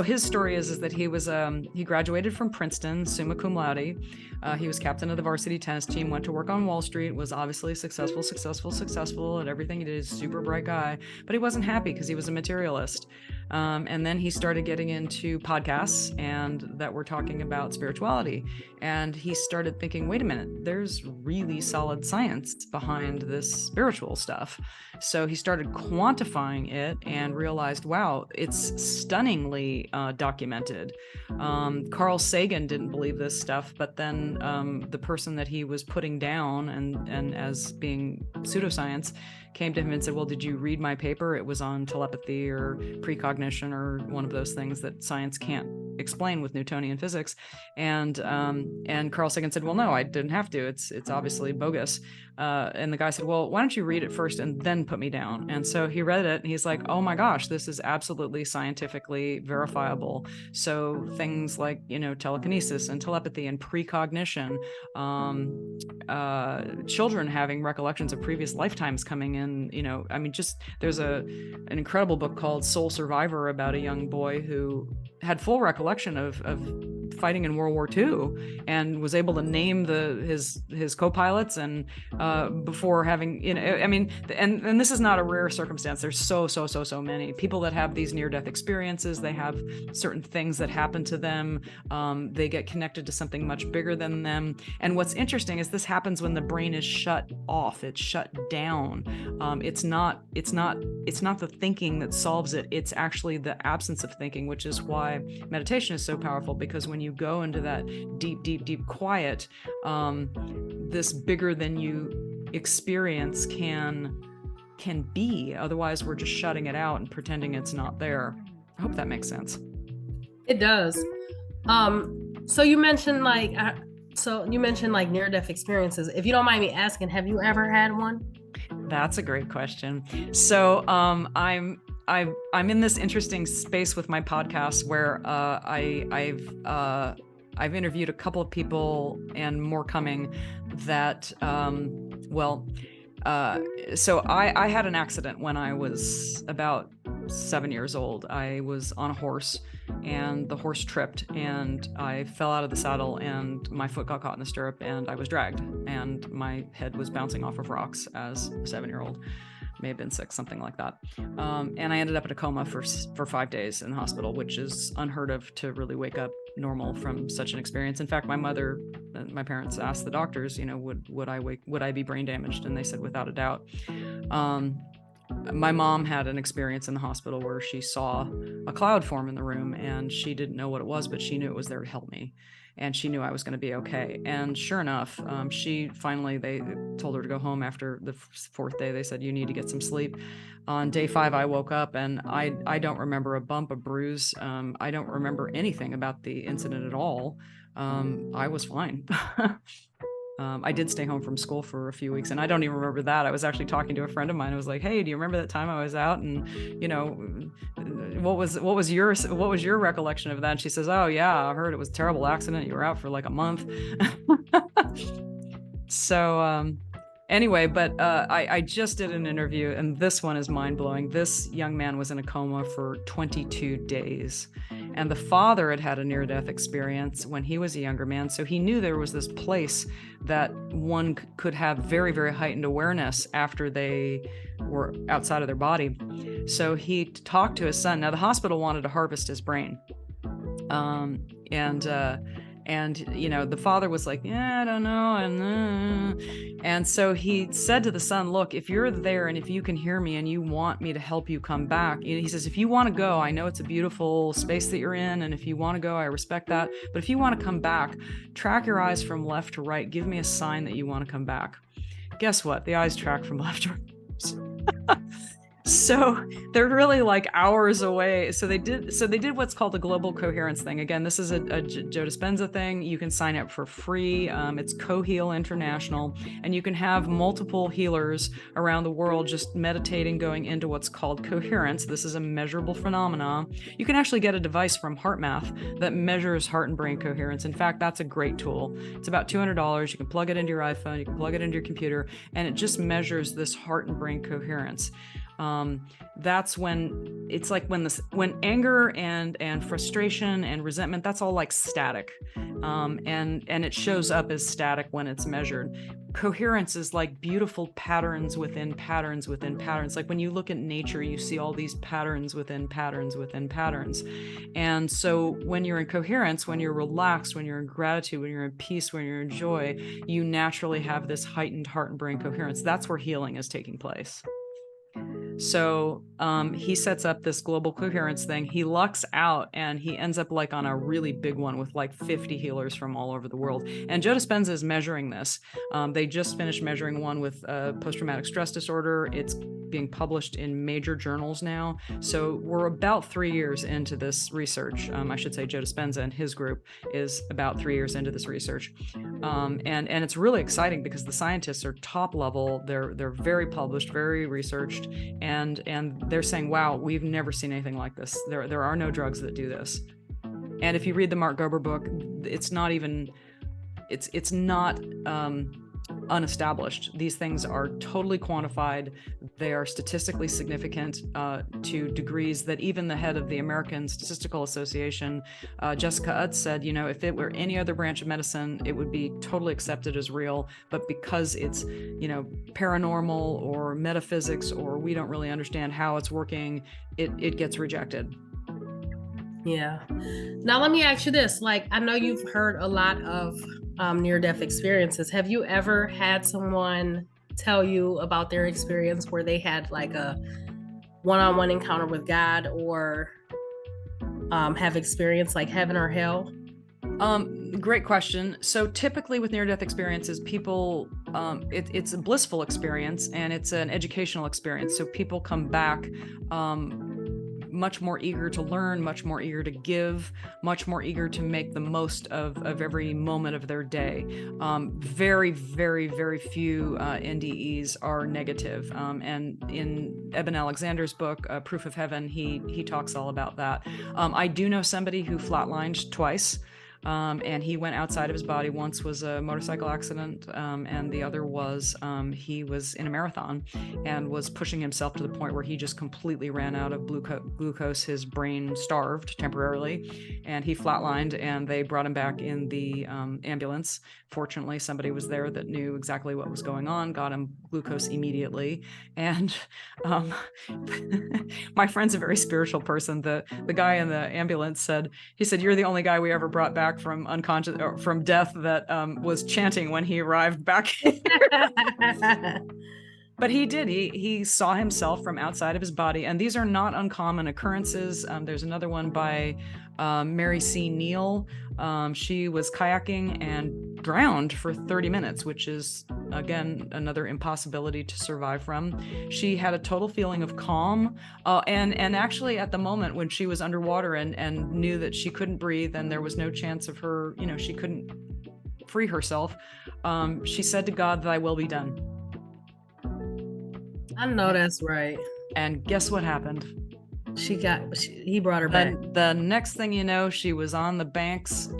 his story is that he graduated from Princeton, summa cum laude. He was captain of the varsity tennis team, went to work on Wall Street, was obviously successful at everything he did. He's a super bright guy, but he wasn't happy because he was a materialist. And then he started getting into podcasts and that were talking about spirituality. And he started thinking, wait a minute, there's really solid science behind this spiritual stuff. So he started quantifying it and realized, wow, it's stunningly documented. Carl Sagan didn't believe this stuff, but then the person that he was putting down and as being pseudoscience came to him and said, well, did you read my paper? It was on telepathy or precognition or one of those things that science can't explain with Newtonian physics. And Carl Sagan said, well, no, I didn't have to. It's obviously bogus. And the guy said, well, why don't you read it first and then put me down? And so he read it and he's like, oh my gosh, this is absolutely scientifically verifiable. So things like, telekinesis and telepathy and precognition, children having recollections of previous lifetimes coming in, there's an incredible book called Soul Survivor about a young boy who had full recollection of fighting in World War II and was able to name his co-pilots and before having, and this is not a rare circumstance. There's so many people that have these near-death experiences. They have certain things that happen to them. They get connected to something much bigger than them. And what's interesting is this happens when the brain is shut off. It's shut down. It's not the thinking that solves it. It's actually the absence of thinking, which is why meditation is so powerful, because when you go into that deep quiet, this bigger than you experience can be. Otherwise, we're just shutting it out and pretending it's not there. I hope that makes sense. It does. So you mentioned like near-death experiences. If you don't mind me asking, have you ever had one? That's a great question. So I'm in this interesting space with my podcast where I've interviewed a couple of people and more coming that so I had an accident when I was about 7 years old. I was on a horse and the horse tripped and I fell out of the saddle and my foot got caught in the stirrup and I was dragged and my head was bouncing off of rocks as a 7-year-old. May have been 6, something like that. And I ended up in a coma for 5 days in the hospital, which is unheard of to really wake up normal from such an experience. In fact, my parents asked the doctors, would I be brain damaged? And they said, without a doubt. My mom had an experience in the hospital where she saw a cloud form in the room and she didn't know what it was, but she knew it was there to help me. And she knew I was going to be okay. And sure enough, they told her to go home after the 4th day. They said, you need to get some sleep. On day 5, I woke up and I don't remember a bump, a bruise. I don't remember anything about the incident at all. I was fine. I did stay home from school for a few weeks and I don't even remember that. I was actually talking to a friend of mine. I was like, hey, do you remember that time I was out? And, what was your recollection of that? And she says, oh yeah, I heard it was a terrible accident. You were out for like a month. So, anyway, but I just did an interview and this one is mind blowing. This young man was in a coma for 22 days. And the father had a near-death experience when he was a younger man. So he knew there was this place that one could have very, very heightened awareness after they were outside of their body. So he talked to his son. Now, the hospital wanted to harvest his brain. And the father was like, yeah, I don't know. And so he said to the son, look, if you're there and if you can hear me and you want me to help you come back, he says, if you want to go, I know it's a beautiful space that you're in. And if you want to go, I respect that. But if you want to come back, track your eyes from left to right. Give me a sign that you want to come back. Guess what? The eyes track from left to right. So they're really like hours away. So they did what's called a global coherence thing. Again, this is a Joe Dispenza thing. You can sign up for free. It's CoHeal International, and you can have multiple healers around the world just meditating, going into what's called coherence. This is a measurable phenomena. You can actually get a device from HeartMath that measures heart and brain coherence. In fact, that's a great tool. It's about $200. You can plug it into your iPhone, you can plug it into your computer, and it just measures this heart and brain coherence. That's when it's like when anger and frustration and resentment, that's all like static. And it shows up as static when it's measured. Coherence is like beautiful patterns within patterns within patterns. Like when you look at nature, you see all these patterns within patterns within patterns. And so when you're in coherence, when you're relaxed, when you're in gratitude, when you're in peace, when you're in joy, you naturally have this heightened heart and brain coherence. That's where healing is taking place. So he sets up this global coherence thing. He lucks out and he ends up like on a really big one with like 50 healers from all over the world. And Joe Dispenza is measuring this. They just finished measuring one with post-traumatic stress disorder. It's being published in major journals now. So we're about 3 years into this research. I should say Joe Dispenza and his group is about 3 years into this research. And it's really exciting because the scientists are top level. They're very published, very researched, and they're saying, wow, we've never seen anything like this. There are no drugs that do this. And if you read the Mark Gober book, it's not unestablished. These things are totally quantified. They are statistically significant to degrees that even the head of the American Statistical Association, Jessica Utz, said, if it were any other branch of medicine, it would be totally accepted as real. But because it's, paranormal or metaphysics, or we don't really understand how it's working, it gets rejected. Yeah. Now, let me ask you this. Like, I know you've heard a lot of near-death experiences. Have you ever had someone tell you about their experience where they had like a one-on-one encounter with God, or have experienced like heaven or hell? Great question. So typically with near-death experiences, people, it's a blissful experience and it's an educational experience. So people come back much more eager to learn, much more eager to give, much more eager to make the most of every moment of their day. Very, very, very few NDEs are negative. And in Eben Alexander's book, Proof of Heaven, he talks all about that. I do know somebody who flatlined twice. And he went outside of his body. Once was a motorcycle accident, and the other was he was in a marathon and was pushing himself to the point where he just completely ran out of glucose. His brain starved temporarily, and he flatlined, and they brought him back in the ambulance. Fortunately, somebody was there that knew exactly what was going on, got him glucose immediately. And my friend's a very spiritual person. The guy in the ambulance said, "You're the only guy we ever brought back from unconscious or from death that was chanting when he arrived back." But he did. He saw himself from outside of his body, and these are not uncommon occurrences. There's another one by Mary C. Neal. She was kayaking and drowned for 30 minutes, which is, again, another impossibility to survive from. She had a total feeling of calm. And actually, at the moment when she was underwater and knew that she couldn't breathe and there was no chance of her, she couldn't free herself, she said to God, "Thy will be done." I know that's right. And guess what happened? He brought her back. The next thing you know, she was on the banks.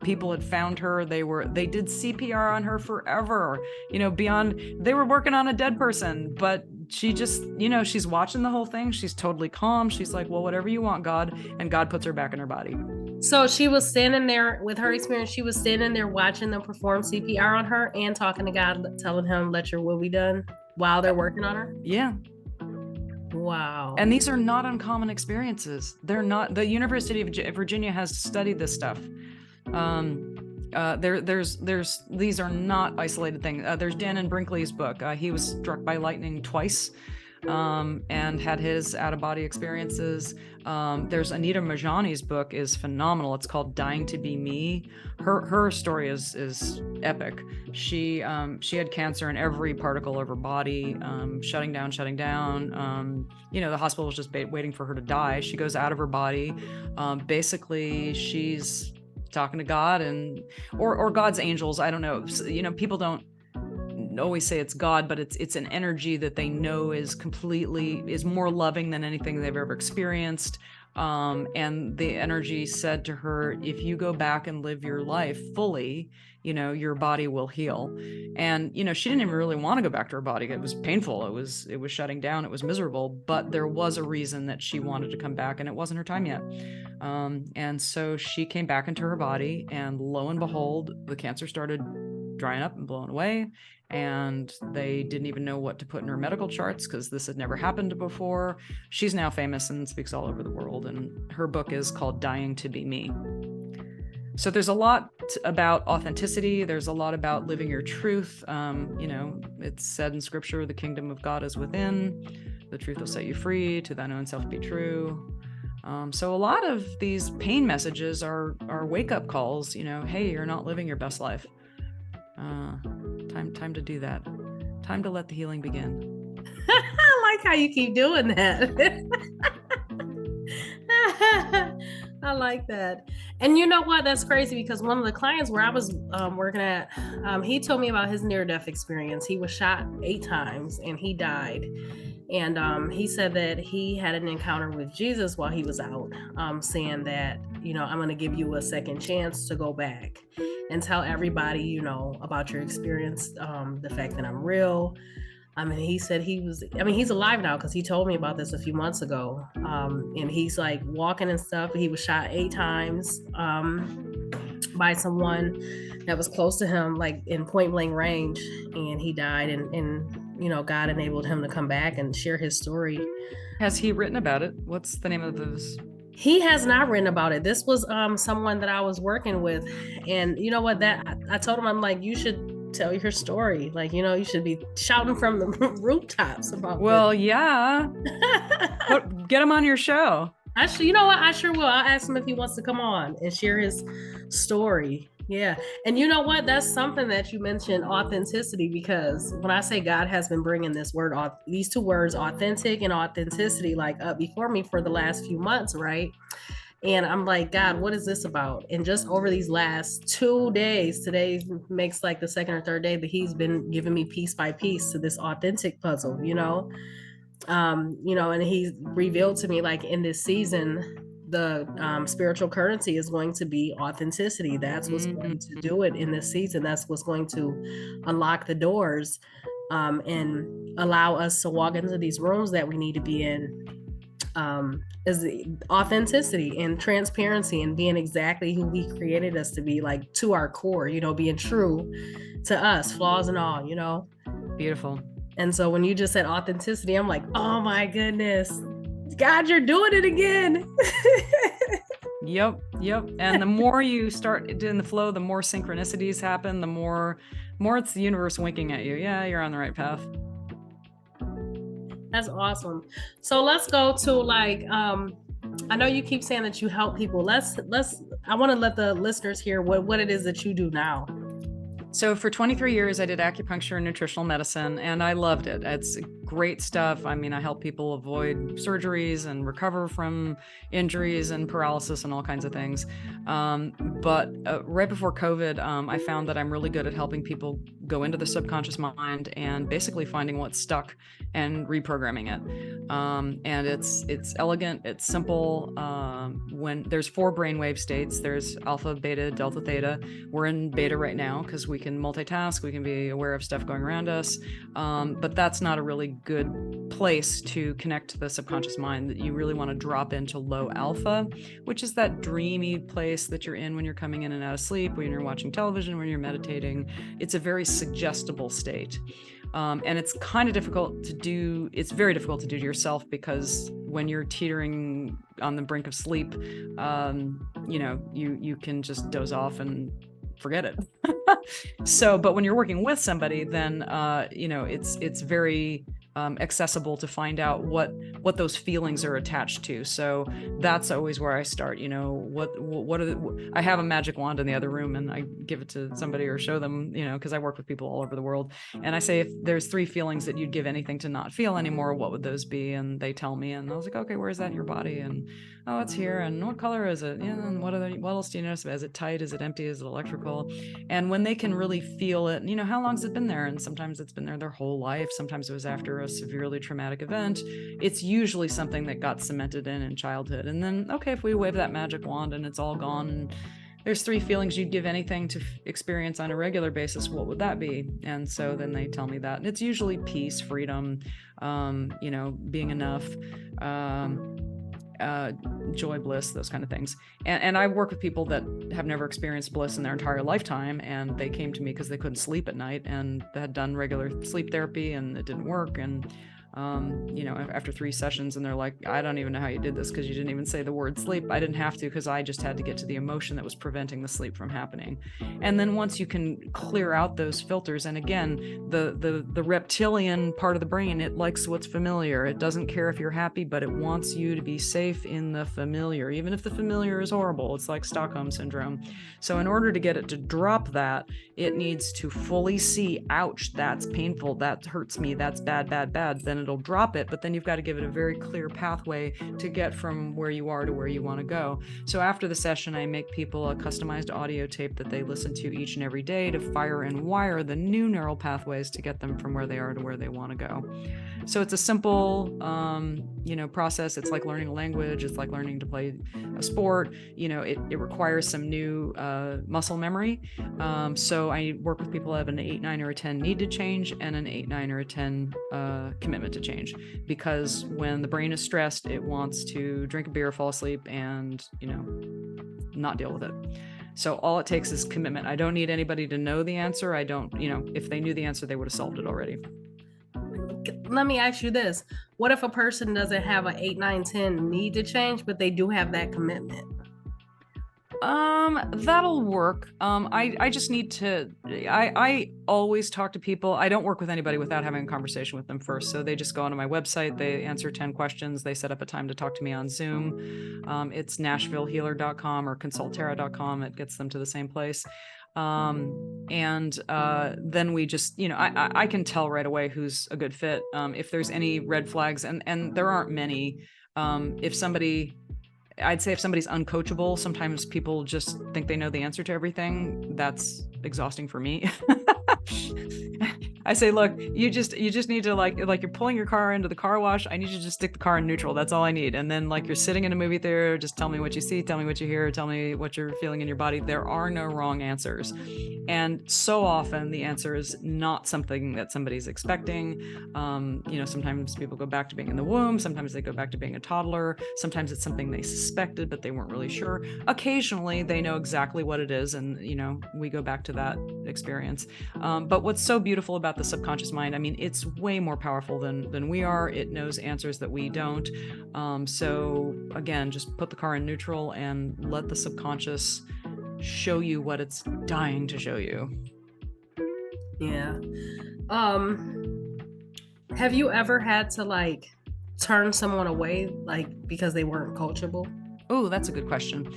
People had found her. They did CPR on her forever. They were working on a dead person, but she just, she's watching the whole thing. She's totally calm. She's like, "Well, whatever you want, God," and God puts her back in her body. So she was standing there with her experience. She was standing there watching them perform CPR on her and talking to God, telling him, "Let your will be done," while they're working on her. Yeah. Wow. And these are not uncommon experiences. They're not. The University of Virginia has studied this stuff. These are not isolated things. There's Dan and Brinkley's book. He was struck by lightning twice. and had his out-of-body experiences. There's Anita Majani's book is phenomenal. It's called Dying to Be Me. Her story is epic. She had cancer in every particle of her body, shutting down. The hospital was just waiting for her to die. She goes out of her body. Basically, she's talking to God or God's angels. I don't know. People don't always say it's God, but it's an energy that they know is more loving than anything they've ever experienced. And the energy said to her, if you go back and live your life fully, your body will heal. And, she didn't even really want to go back to her body. It was painful. It was shutting down. It was miserable, but there was a reason that she wanted to come back, and it wasn't her time yet. And so she came back into her body, and lo and behold, the cancer started drying up and blowing away. And they didn't even know what to put in her medical charts because this had never happened before. She's now famous and speaks all over the world. And her book is called Dying to Be Me. So there's a lot about authenticity. There's a lot about living your truth. It's said in scripture, the kingdom of God is within. The truth will set you free. To thine own self be true. So a lot of these pain messages are wake-up calls. Hey, you're not living your best life. Time to do that. Time to let the healing begin. I like how you keep doing that. I like that. And you know what? That's crazy because one of the clients where I was working at, he told me about his near-death experience. He was shot 8 times and he died. And he said that he had an encounter with Jesus while he was out, saying that, I'm going to give you a second chance to go back and tell everybody, about your experience, the fact that I'm real. He said he's alive now because he told me about this a few months ago. And he's like walking and stuff. He was shot 8 times by someone that was close to him, like in point blank range. And he died and God enabled him to come back and share his story. Has he written about it? What's the name of this? He has not written about it. This was someone that I was working with. And you know what, that I told him, I'm like, you should tell your story. Like, you should be shouting from the rooftops about this. Yeah. Get him on your show. Actually, you know what? I sure will. I'll ask him if he wants to come on and share his story. Yeah. And you know what? That's something that you mentioned, authenticity, because when I say God has been bringing these 2 words, authentic and authenticity, like up before me for the last few months, right? And I'm like, God, what is this about? And just over these last 2 days, today makes like the second or third day that he's been giving me piece by piece to this authentic puzzle, and he revealed to me, like, in this season, the spiritual currency is going to be authenticity. That's what's going to do it in this season. That's what's going to unlock the doors and allow us to walk into these rooms that we need to be in, is the authenticity and transparency and being exactly who he created us to be, like to our core, being true to us, flaws and all, Beautiful. And so when you just said authenticity, I'm like, oh my goodness, God, you're doing it again. Yep. And the more you start doing the flow, the more synchronicities happen, the more it's the universe winking at you. Yeah, you're on the right path. That's awesome. So let's go to like, I know you keep saying that you help people. I want to let the listeners hear what it is that you do now. So for 23 years, I did acupuncture and nutritional medicine, and I loved it. It's great stuff. I help people avoid surgeries and recover from injuries and paralysis and all kinds of things. But right before COVID, I found that I'm really good at helping people go into the subconscious mind and basically finding what's stuck and reprogramming it. And it's elegant, it's simple. When there's 4 brainwave states, there's alpha, beta, delta, theta. We're in beta right now because we can multitask, we can be aware of stuff going around us. But that's not a really good place to connect to the subconscious mind. That you really want to drop into low alpha, which is that dreamy place that you're in when you're coming in and out of sleep, when you're watching television, when you're meditating. It's a very suggestible state. And it's kind of difficult to do. It's very difficult to do to yourself because when you're teetering on the brink of sleep, you can just doze off and forget it. But when you're working with somebody, then, it's very accessible to find out what those feelings are attached to. So that's always where I start. What are I have a magic wand in the other room, and I give it to somebody or show them, because I work with people all over the world, and I say, if there's 3 feelings that you'd give anything to not feel anymore, what would those be? And they tell me, and I was like, okay, where is that in your body? And oh, it's here. And what color is it? Yeah, and what else do you notice? Is it tight? Is it empty? Is it electrical? And when they can really feel it, how long has it been there? And sometimes it's been there their whole life. Sometimes it was after a severely traumatic event. It's usually something that got cemented in childhood. And then, okay, if we wave that magic wand and it's all gone, and there's 3 feelings you'd give anything to experience on a regular basis, what would that be? And so then they tell me that. And it's usually peace, freedom, being enough, joy, bliss, those kind of things. And I work with people that have never experienced bliss in their entire lifetime, and they came to me because they couldn't sleep at night and had done regular sleep therapy and it didn't work. And after 3 sessions, and they're like, I don't even know how you did this, because you didn't even say the word sleep. I didn't have to, because I just had to get to the emotion that was preventing the sleep from happening. And then once you can clear out those filters, and again, the reptilian part of the brain, it likes what's familiar. It doesn't care if you're happy, but it wants you to be safe in the familiar, even if the familiar is horrible. It's like Stockholm syndrome. So in order to get it to drop that, it needs to fully see, ouch, that's painful, that hurts me, that's bad. Then it'll drop it, but then you've got to give it a very clear pathway to get from where you are to where you want to go. So after the session, I make people a customized audio tape that they listen to each and every day to fire and wire the new neural pathways to get them from where they are to where they want to go. So it's a simple, process. It's like learning a language. It's like learning to play a sport. It requires some new muscle memory. So I work with people who have an 8, 9, or a 10 need to change, and an 8, 9, or a 10 commitment to change. Because when the brain is stressed, it wants to drink a beer, fall asleep, and not deal with it. So all it takes is commitment. I don't need anybody to know the answer. I don't, if they knew the answer, they would have solved it already. Let me ask you this. What if a person doesn't have an 8, 9, 10 need to change, but they do have that commitment? That'll work. I just need to, I always talk to people. I don't work with anybody without having a conversation with them first. So they just go onto my website, they answer 10 questions, they set up a time to talk to me on Zoom. It's NashvilleHealer.com or ConsultTerra.com. It gets them to the same place. Then we just, I can tell right away who's a good fit. If there's any red flags, and there aren't many, I'd say if somebody's uncoachable, sometimes people just think they know the answer to everything. That's exhausting for me. I say, look, you just need to like you're pulling your car into the car wash. I need you to just stick the car in neutral. That's all I need. And then like you're sitting in a movie theater, just tell me what you see, tell me what you hear, tell me what you're feeling in your body. There are no wrong answers. And so often the answer is not something that somebody's expecting. Sometimes people go back to being in the womb. Sometimes they go back to being a toddler. Sometimes it's something they suspected, but they weren't really sure. Occasionally they know exactly what it is. And, we go back to that experience. But what's so beautiful about the subconscious mind, it's way more powerful than we are. It knows answers that we don't. So again, just put the car in neutral and let the subconscious show you what it's dying to show you. Yeah. Have you ever had to turn someone away because they weren't coachable? Oh, that's a good question.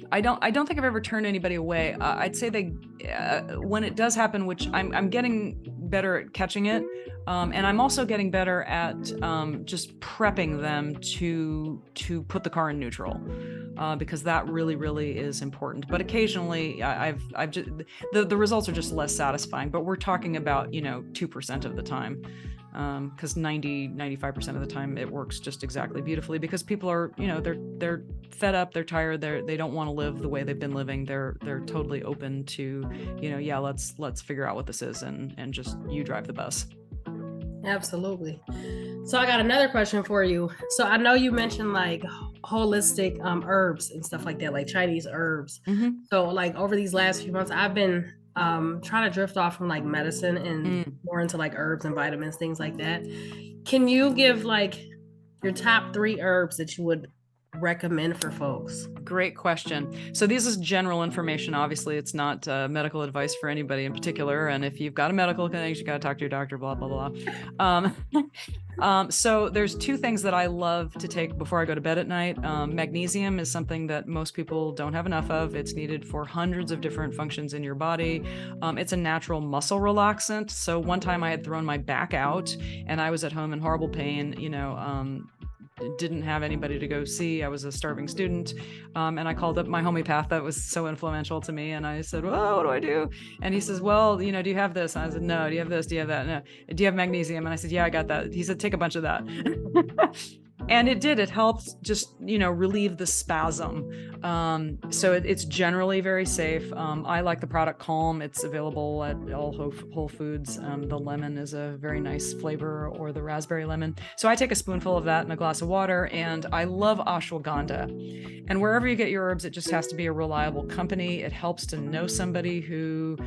I don't think I've ever turned anybody away. I'd say when it does happen, which I'm getting better at catching it. And I'm also getting better at just prepping them to put the car in neutral, because that really, really is important. But occasionally I've just, the results are just less satisfying, but we're talking about, 2% of the time. Because 95% of the time it works just exactly beautifully, because people are, they're fed up, they're tired, they don't want to live the way they've been living. They're totally open to, let's figure out what this is and just you drive the bus. Absolutely. So I got another question for you. So I know you mentioned holistic herbs and stuff like that, like Chinese herbs. Mm-hmm. So over these last few months, I've been trying to drift off from medicine and more into herbs and vitamins, things like that. Can you give your top 3 herbs that you would recommend for folks? Great question. So this is general information. Obviously, it's not medical advice for anybody in particular. And if you've got a medical connection, you got to talk to your doctor, blah, blah, blah. So there's two things that I love to take before I go to bed at night. Magnesium is something that most people don't have enough of. It's needed for hundreds of different functions in your body. It's a natural muscle relaxant. So one time I had thrown my back out and I was at home in horrible pain, didn't have anybody to go see. I was a starving student. And I called up my homeopath that was so influential to me. And I said, well, what do I do? And he says, well, do you have this? And I said, no. Do you have this? Do you have that? No. Do you have magnesium? And I said, yeah, I got that. He said, take a bunch of that. And it did. It helped just, relieve the spasm. So it's generally very safe. I like the product Calm. It's available at all Whole Foods. The lemon is a very nice flavor, or the raspberry lemon. So I take a spoonful of that in a glass of water, and I love ashwagandha. And wherever you get your herbs, it just has to be a reliable company. It helps to know somebody who,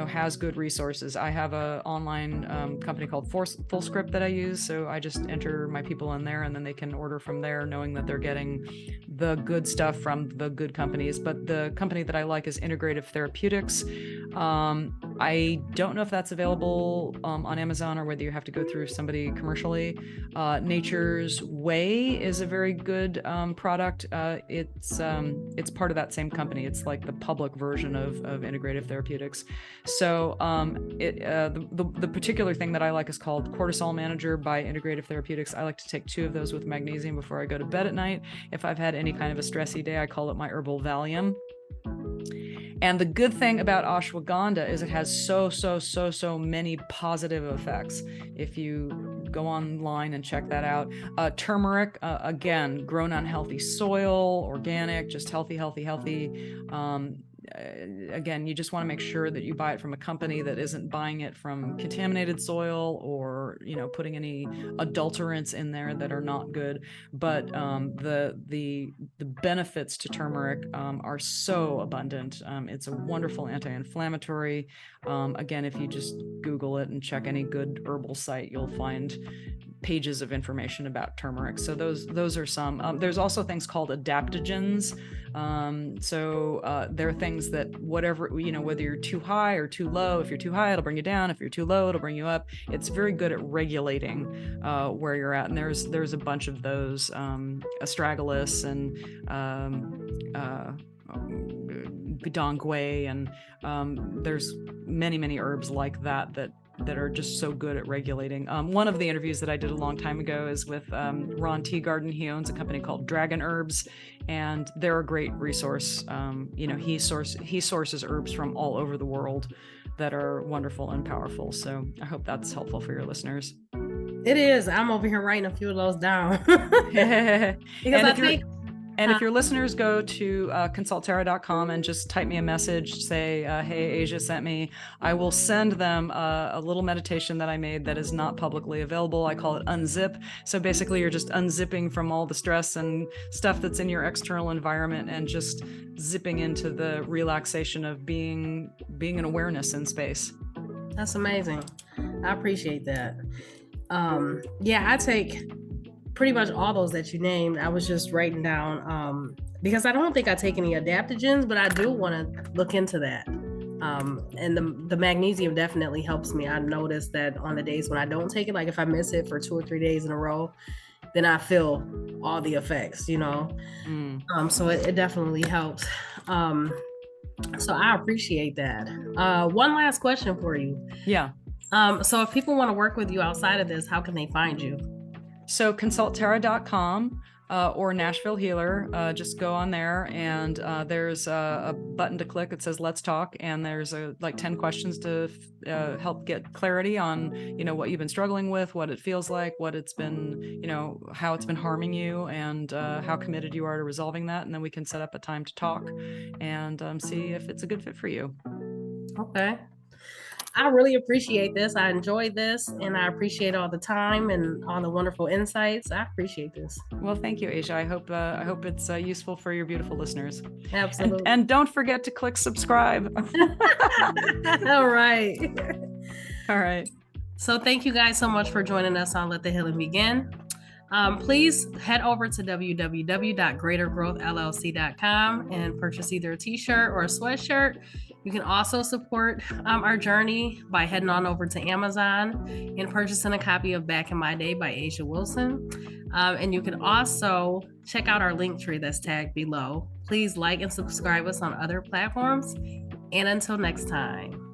has good resources. I have an online company called Fullscript that I use. So I just enter my people in there, and then they can order from there, knowing that they're getting the good stuff from the good companies. But the company that I like is Integrative Therapeutics. I don't know if that's available on Amazon, or whether you have to go through somebody commercially. Nature's Way is a very good product. It's part of that same company. It's like the public version of Integrative Therapeutics. So the particular thing that I like is called Cortisol Manager by Integrative Therapeutics. I like to take 2 of those with magnesium before I go to bed at night. If I've had any kind of a stressy day, I call it my herbal Valium. And the good thing about ashwagandha is it has so many positive effects. If you go online and check that out. Turmeric, again, grown on healthy soil, organic, just healthy. Again, you just want to make sure that you buy it from a company that isn't buying it from contaminated soil, or putting any adulterants in there that are not good. But the benefits to turmeric are so abundant. It's a wonderful anti-inflammatory. Again, if you just Google it and check any good herbal site, you'll find pages of information about turmeric. So those are some. There's also things called adaptogens. So there are things that whatever, whether you're too high or too low, if you're too high, it'll bring you down. If you're too low, it'll bring you up. It's very good at regulating where you're at. And there's a bunch of those, astragalus and bidongui, and there's many herbs like that are just so good at regulating. One of the interviews that I did a long time ago is with Ron Teagarden. He owns a company called Dragon Herbs, and they're a great resource. He sources herbs from all over the world that are wonderful and powerful. So I hope that's helpful for your listeners. It is. I'm over here writing a few of those down. Because And if your listeners go to consultterra.com and just type me a message, say, hey, Asia sent me, I will send them a little meditation that I made that is not publicly available. I call it Unzip. So basically, you're just unzipping from all the stress and stuff that's in your external environment, and just zipping into the relaxation of being an awareness in space. That's amazing. I appreciate that. I take pretty much all those that you named. I was just writing down because I don't think I take any adaptogens, but I do want to look into that. And the magnesium definitely helps me. I noticed that on the days when I don't take it, like if I miss it for 2 or 3 days in a row, then I feel all the effects, So it definitely helps. So I appreciate that. One last question for you. Yeah. So if people want to work with you outside of this, how can they find you? So consultterra.com or Nashville Healer, just go on there, and there's a button to click. It says Let's Talk, and there's 10 questions to help get clarity on what you've been struggling with, what it feels like, what it's been, how it's been harming you, and how committed you are to resolving that. And then we can set up a time to talk and see if it's a good fit for you. Okay. I really appreciate this. I enjoyed this, and I appreciate all the time and all the wonderful insights. I appreciate this. Well, thank you, Ashe. I hope it's useful for your beautiful listeners. Absolutely. And don't forget to click subscribe. All right. All right. So thank you guys so much for joining us on Let the Healing Begin. Please head over to www.greatergrowthllc.com and purchase either a t-shirt or a sweatshirt. You can also support our journey by heading on over to Amazon and purchasing a copy of Back in My Day by Asia Wilson. And you can also check out our link tree that's tagged below. Please like and subscribe us on other platforms. And until next time.